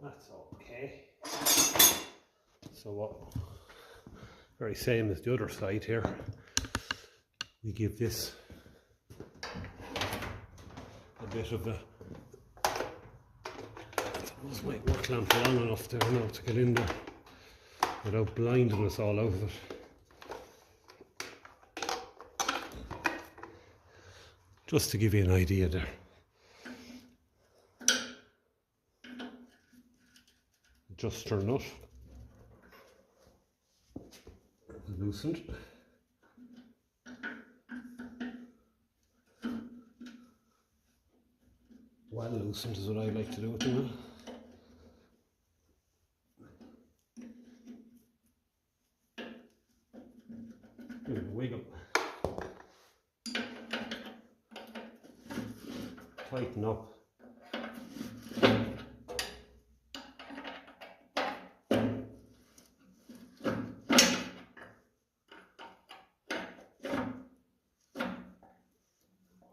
That's okay. So what? Very same as the other side here. We give this a bit of a. This might work lamp long enough there now to get in there without blinding us all out of it. Just to give you an idea there. Adjuster nut. Loosened. Well loosened is what I like to do with them. Give it a wiggle. Tighten up.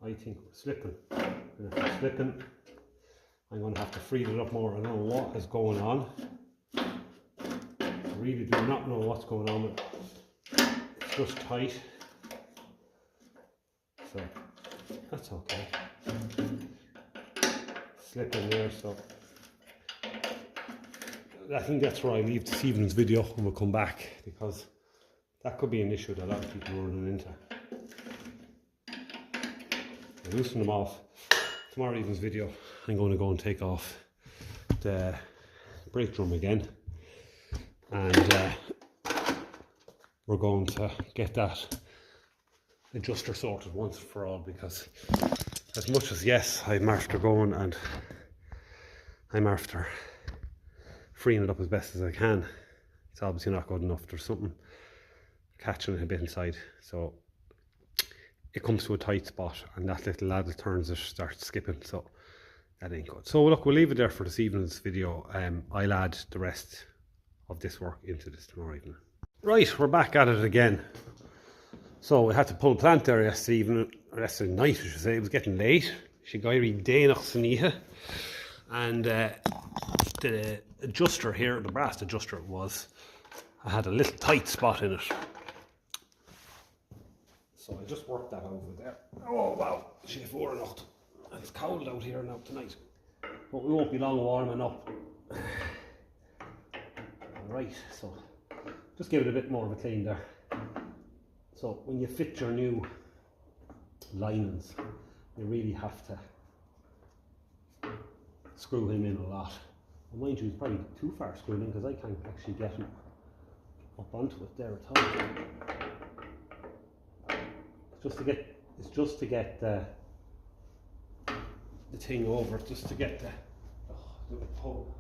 I think we're slipping. And if we're slipping, I'm going to have to free it up more. I don't know what is going on. I really do not know what's going on. It's just tight. So that's okay. Slipping there, so I think that's where I leave this evening's video and we'll come back, because that could be an issue that a lot of people are running into. I'll loosen them off. Tomorrow evening's video, I'm going to go and take off the brake drum again, and we're going to get that adjuster sorted once for all, because as much as yes, I'm after going and I'm after freeing it up as best as I can, it's obviously not good enough. There's something catching it a bit inside, so it comes to a tight spot and that little lad that turns it starts skipping, so that ain't good. So look, we'll leave it there for this evening's video. I'll add the rest of this work into this tomorrow evening. Right, we're back at it again. So we had to pull plant there yesterday evening, or yesterday night I should say. It was getting late. She gairy dénach saníthe. And the adjuster here, the brass adjuster I had a little tight spot in it. So I just worked that over there. Oh wow, she four enough. It's cold out here now tonight. But we won't be long warming up. Right, so just give it a bit more of a clean there. So when you fit your new linings, you really have to screw him in a lot. And mind you, he's probably too far screwed in because I can't actually get him up onto it there at all. It's just to get the thing over, just to get the pull.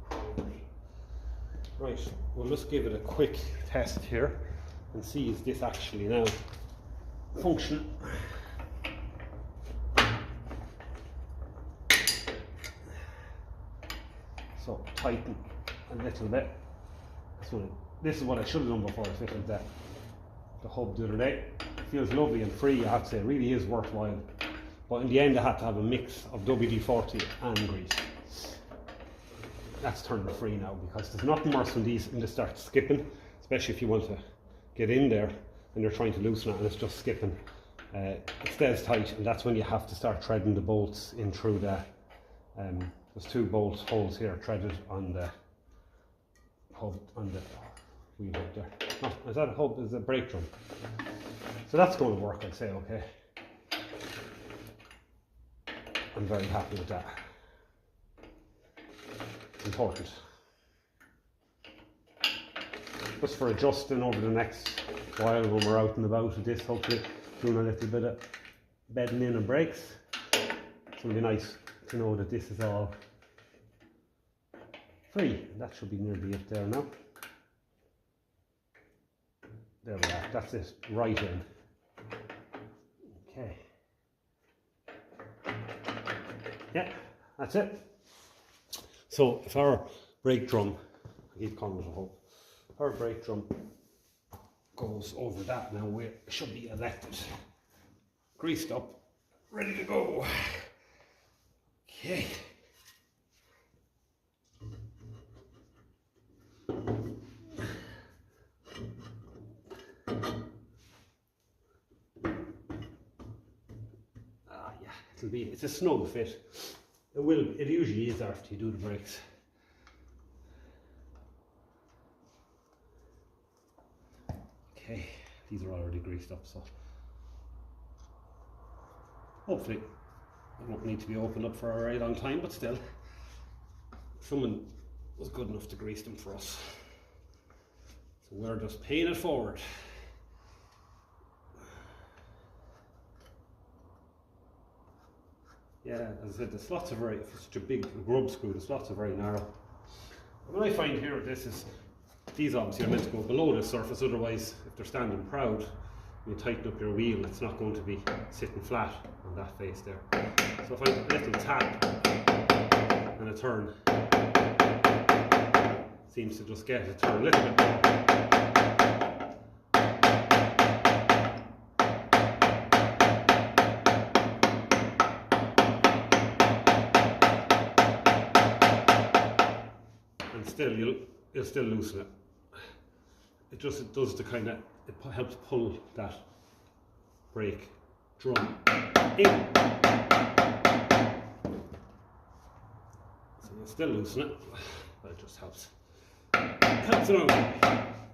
Right, we'll just give it a quick test here and see is this actually now functioning. So tighten a little bit. This is what I should have done before I fitted the hub the other day. It feels lovely and free, I have to say. It really is worthwhile. But in the end I had to have a mix of WD-40 and grease. That's turned free now because there's nothing worse when these start skipping, especially if you want to get in there and you're trying to loosen it and it's just skipping. It stays tight, and that's when you have to start threading the bolts in through the there's two bolt holes here threaded on the hub, on the wheel hub there. Oh, is that a hub? Is a brake drum? So that's going to work, I'd say. Okay, I'm very happy with that. Important. Just for adjusting over the next while when we're out and about with this, hopefully doing a little bit of bedding in and brakes. It's going to be nice to know that this is all free. That should be nearly it there now. There we are, that's it, right in. Okay. Yeah, that's it. So if our brake drum, I keep calling it a hub, if our brake drum goes over that now, we should be elected, greased up, ready to go. Okay. Yeah, it's a snug fit. It usually is after you do the brakes. Okay, these are already greased up, so hopefully they won't need to be opened up for a very long time, but still, someone was good enough to grease them for us. So we're just paying it forward. Yeah, as I said, the slots are very, for such a big grub screw, the slots are very narrow. And what I find here with this is, these obviously are meant to go below the surface, otherwise if they're standing proud, when you tighten up your wheel, it's not going to be sitting flat on that face there. So if I a little tap and a turn, seems to just get it to turn a little bit more. Still, you'll still loosen it. It does the kind of, it helps pull that brake drum in. So you'll still loosen it, but it just helps it out.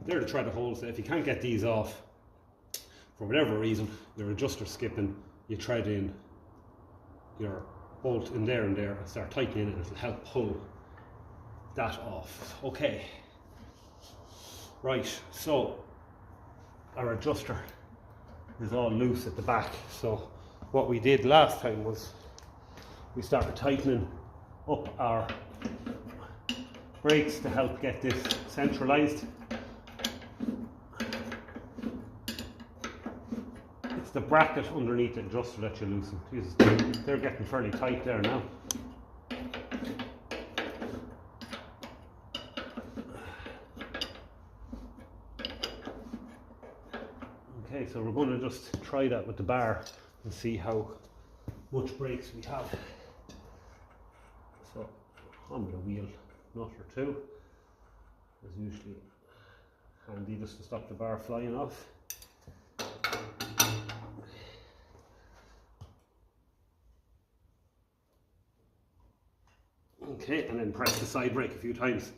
There to try the holes. If you can't get these off for whatever reason, your adjuster's skipping, you thread in your bolt in there and start tightening it, and it'll help pull that off. Okay, right, so our adjuster is all loose at the back. So what we did last time was we started tightening up our brakes to help get this centralized. It's the bracket underneath the adjuster that you loosen. Jesus, they're getting fairly tight there now. So we're going to just try that with the bar and see how much brakes we have. So on with a wheel nut or two. It's usually handy just to stop the bar flying off. Okay, and then press the side brake a few times.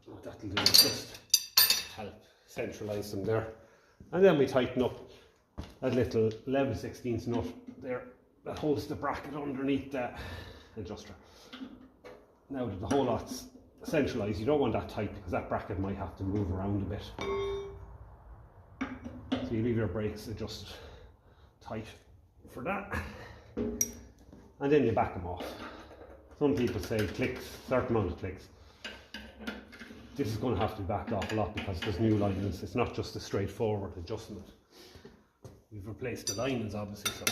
What that'll do is just help centralise them there. And then we tighten up that little 11/16 nut there that holds the bracket underneath that adjuster. Now that the whole lot's centralised, you don't want that tight because that bracket might have to move around a bit. So you leave your brakes adjusted tight for that, and then you back them off. Some people say clicks, certain amount of clicks. This is going to have to be backed off a lot because there's new linings. It's not just a straightforward adjustment. We've replaced the linings obviously, so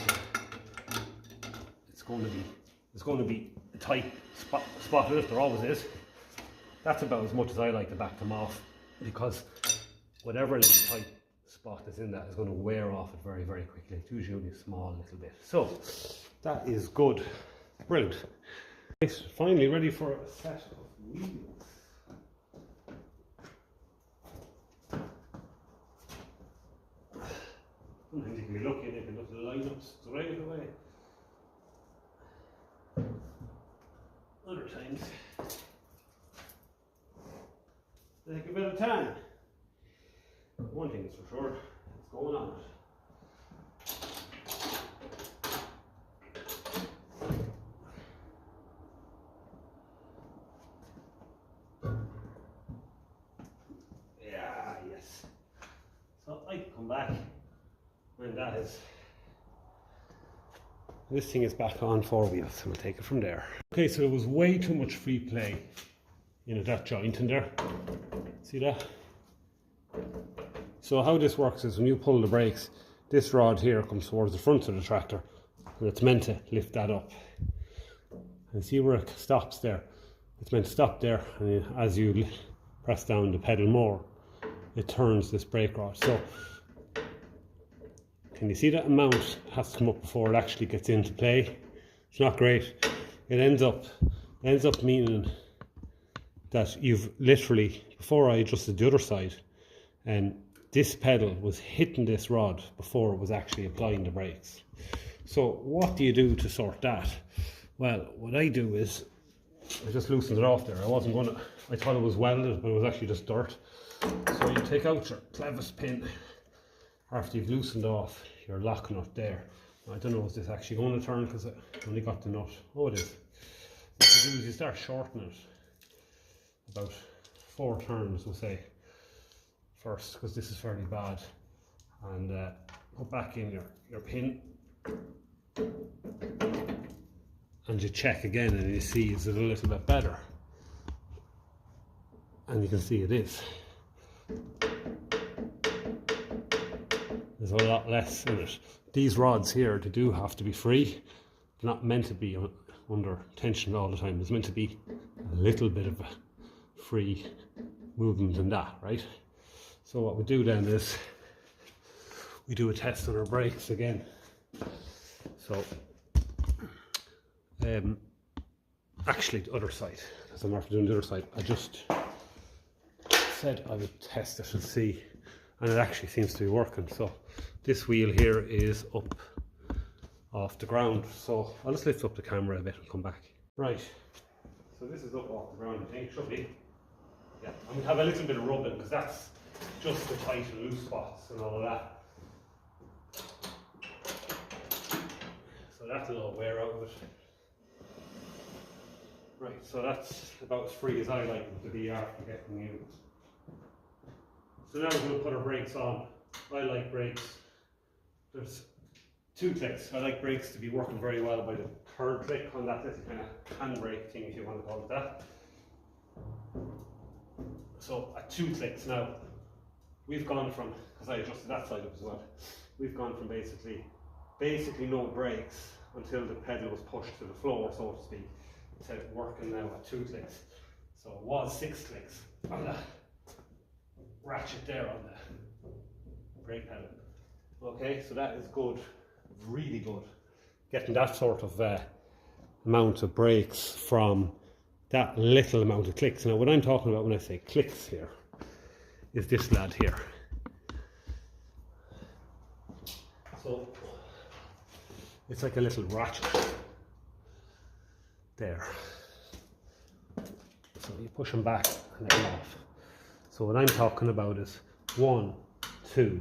it's going to be a tight spot if there always is. That's about as much as I like to back them off, because whatever little tight spot is in that is going to wear off it very, very quickly. It's usually a small little bit. So that is good. Brilliant. Nice. Finally ready for a set of wheels. Sometimes you can be lucky and you can just line up straight away. Other times they take a bit of time. One thing is for sure, it's going on. Yeah, yes. So I can come back, and that is, this thing is back on 4 wheels, so we'll take it from there. Okay, so there was way too much free play in that joint in there. See that? So how this works is when you pull the brakes, this rod here comes towards the front of the tractor, and it's meant to lift that up. And see where it stops there? It's meant to stop there, and as you press down the pedal more, it turns this brake rod. So can you see that amount has to come up before it actually gets into play? It's not great. It ends up meaning that you've literally, before I adjusted the other side, and this pedal was hitting this rod before it was actually applying the brakes. So what do you do to sort that? Well, what I do is I just loosened it off there. I thought it was welded, but it was actually just dirt. So you take out your clevis pin after you've loosened off your lock nut there. I don't know, is this actually going to turn because I only got the nut? Oh, it is. What you do is you start shortening it about 4 turns, we'll say, first, because this is fairly bad, and put back in your pin, and you check again, and you see, is it a little bit better? And you can see it is. There's a lot less in it. These rods here, they do have to be free. They're not meant to be under tension all the time. There's meant to be a little bit of a free movement in that, right? So what we do then is we do a test on our brakes again. So actually the other side, because I'm after doing the other side, I just said I would test it and see, and it actually seems to be working. So this wheel here is up off the ground, so I'll just lift up the camera a bit and come back. Right, so this is up off the ground, I think, should be. Yeah, and we have a little bit of rubbing because that's just the tight and loose spots and all of that. So that's a little wear out of it. Right, so that's about as free as I like them to be after getting used. So now we're going to put our brakes on. I like brakes. There's 2 clicks. I like brakes to be working very well by the 3rd click on that little kind of handbrake thing, if you want to call it that. So at 2 clicks now, we've gone from, because I adjusted that side up as well, we've gone from basically no brakes until the pedal was pushed to the floor, so to speak. It's working now at 2 clicks. So it was 6 clicks on that ratchet there on the brake pedal. Okay, so that is good, really good. Getting that sort of amount of brakes from that little amount of clicks. Now what I'm talking about when I say clicks here is this lad here. So it's like a little ratchet there. So you push them back and let them off. So what I'm talking about is 1, 2.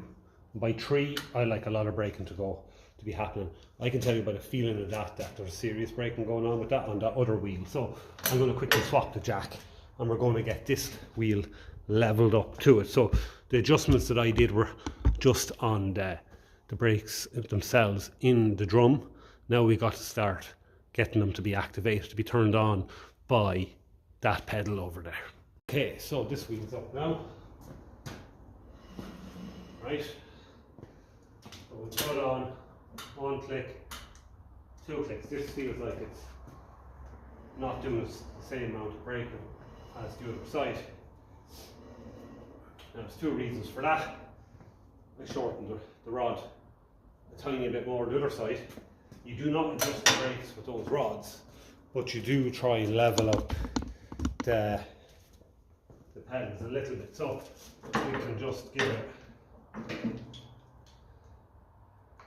By 3, I like a lot of braking to be happening. I can tell you by the feeling of that there's serious braking going on with that on that other wheel. So I'm going to quickly swap the jack and we're going to get this wheel leveled up to it. So the adjustments that I did were just on the brakes themselves in the drum. Now we got to start getting them to be activated, to be turned on by that pedal over there. Okay, so this wheel's up now. Right. So we'll put it on 1 click, 2 clicks. This feels like it's not doing the same amount of braking as the other side. Now there's 2 reasons for that. I shortened the rod a tiny bit more on the other side. You do not adjust the brakes with those rods, but you do try and level up the pedals a little bit. So we can just give it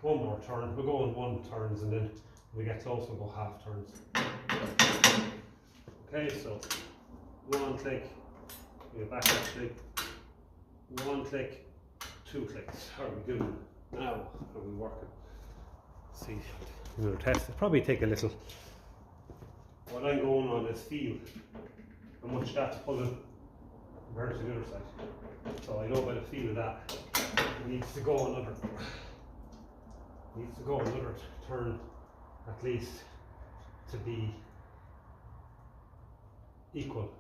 1 more turn. We'll go on 1 turns and then when we get close we'll go half turns. Okay, so 1 click, we go back that click, 1 click, 2 clicks. How are we doing now? How are we working? Let's see, another test. It'll probably take a little. What I'm going on is feel how much that's pulling compared to the other side. So I know by the feel of that it needs to go another turn at least to be equal.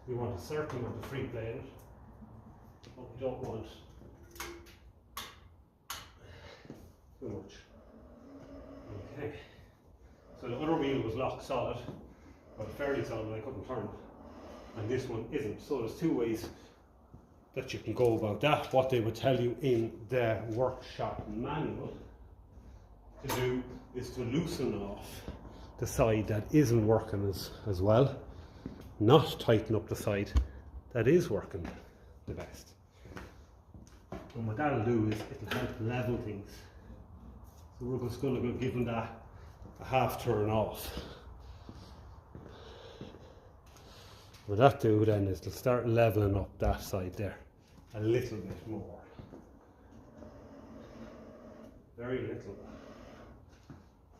We want a certain amount of free play in it, but we don't want too much. Okay. So the other wheel was locked solid, but fairly solid, I couldn't turn it. And this one isn't. So there's 2 ways that you can go about that. What they would tell you in the workshop manual to do is to loosen off the side that isn't working as well, not tighten up the side that is working the best. And what that'll do is it'll help level things. So we're just going to go giving that a half turn off. What that do then is it'll start leveling up that side there a little bit more. Very little.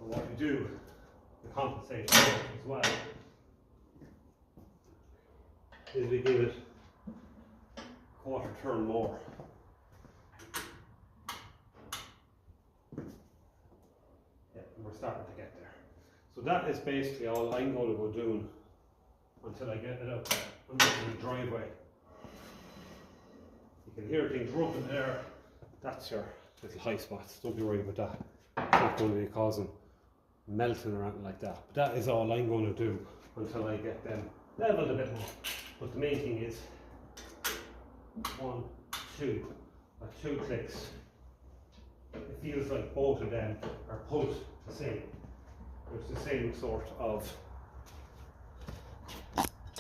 And what we do to compensate for it as well is we give it a quarter turn more. Yeah, and we're starting to get there. So that is basically all I'm going to go doing until I get it out there. I'm in the driveway. You can hear things rubbing there. That's your little high spots. Don't be worried about that. It's not going to be causing melting or anything like that. But that is all I'm going to do until I get them leveled a bit more. But the main thing is 1, 2, at 2 clicks. It feels like both of them are pulled the same. There's the same sort of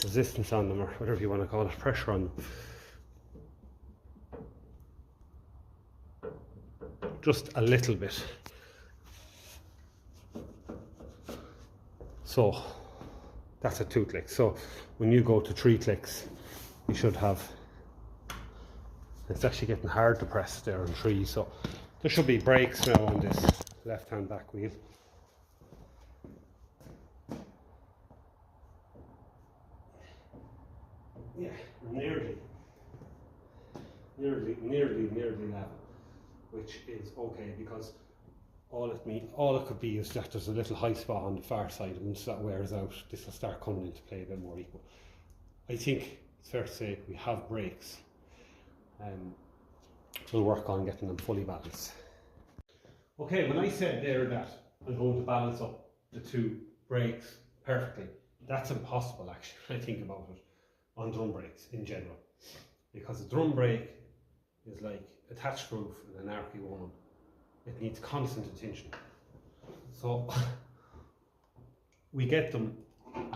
resistance on them, or whatever you want to call it, pressure on them. Just a little bit. So that's at 2 clicks. So when you go to 3 clicks, you should have, it's actually getting hard to press there on 3, so there should be brakes now on this left hand back wheel. Yeah, nearly level, which is okay, because all it could be is that there's a little high spot on the far side, and once that wears out, this will start coming into play a bit more equal. I think it's fair to say we have brakes. We'll work on getting them fully balanced. Okay, when I said there that I'm going to balance up the two brakes perfectly, that's impossible actually when I think about it on drum brakes in general. Because a drum brake is like a thatch roof and an RP1. It needs constant attention. So we get them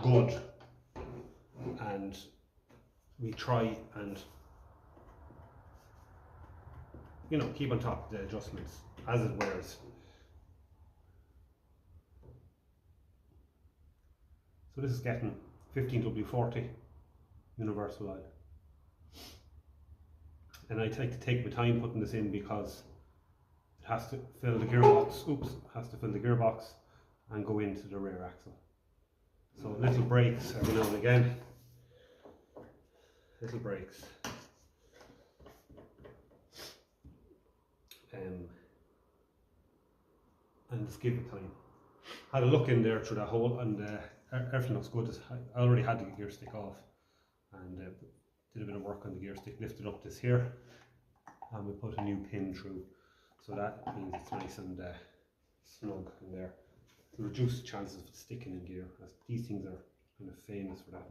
good and we try and, you know, keep on top of the adjustments as it wears. So this is getting 15W40 universal oil. And I like to take my time putting this in because it has to fill the gearbox, has to fill the gearbox and go into the rear axle. So little brakes every now and again, little brakes. And just give it time. Had a look in there through that hole and everything looks good. I already had the gear stick off and did a bit of work on the gear stick, lifted up this here and we put a new pin through. So that means it's nice and snug in there to reduce the chances of sticking in gear, as these things are kind of famous for that.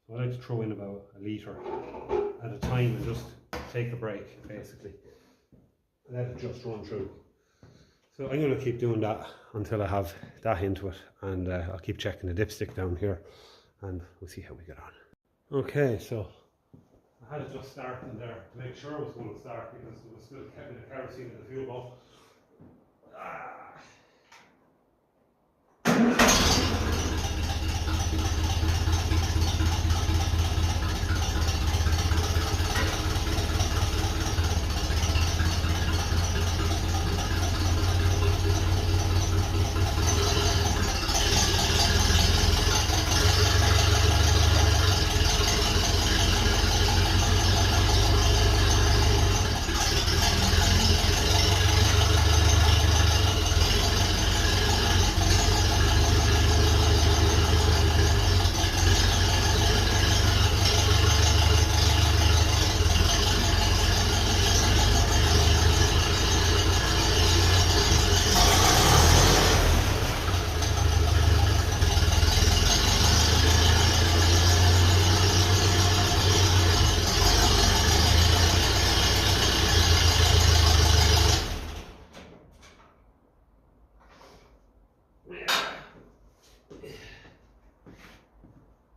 So I like to throw in about a litre at a time and just take the brake basically. Let it just run through. So I'm going to keep doing that until I have that into it, and I'll keep checking the dipstick down here and we'll see how we get on. Okay, so I had it just starting there to make sure it was going to start because it was still kept in the kerosene in the fuel bowl.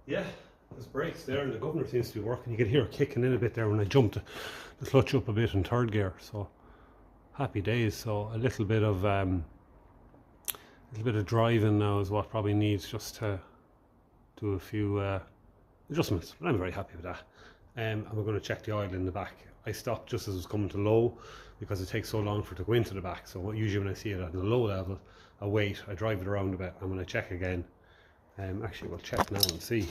Yeah, there's brakes there and the governor seems to be working. You can hear it kicking in a bit there when I jumped the clutch up a bit in third gear. So happy days. So a little bit of driving now is what probably needs, just to do a few adjustments. But I'm very happy with that. And we're going to check the oil in the back. I stopped just as it was coming to low because it takes so long for it to go into the back. So usually when I see it at the low level, I wait, I drive it around a bit, and when I check again, actually we'll check now and see.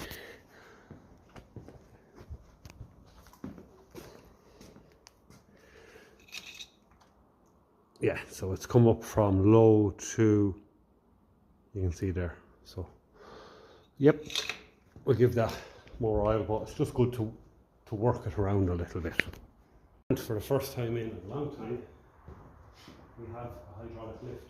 Yeah, so it's come up from low to, you can see there. So yep, we'll give that more oil, but it's just good to work it around a little bit. And for the first time in a long time, we have a hydraulic lift.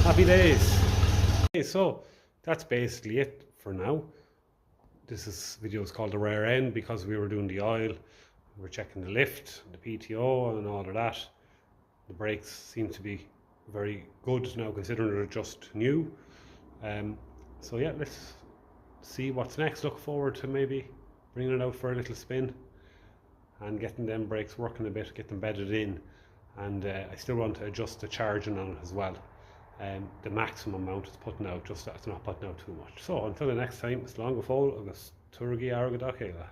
Happy days. Okay, so that's basically it for now. This video is called the rear end because we were doing the oil, we were checking the lift, the PTO and all of that. The brakes seem to be very good now considering they're just new. So yeah, let's see what's next. Look forward to maybe bringing it out for a little spin and getting them brakes working a bit, get them bedded in. And I still want to adjust the charging on it as well. The maximum amount it's putting out, just that it's not putting out too much. So until the next time, it's long go fóill agus turgi agad a chéile.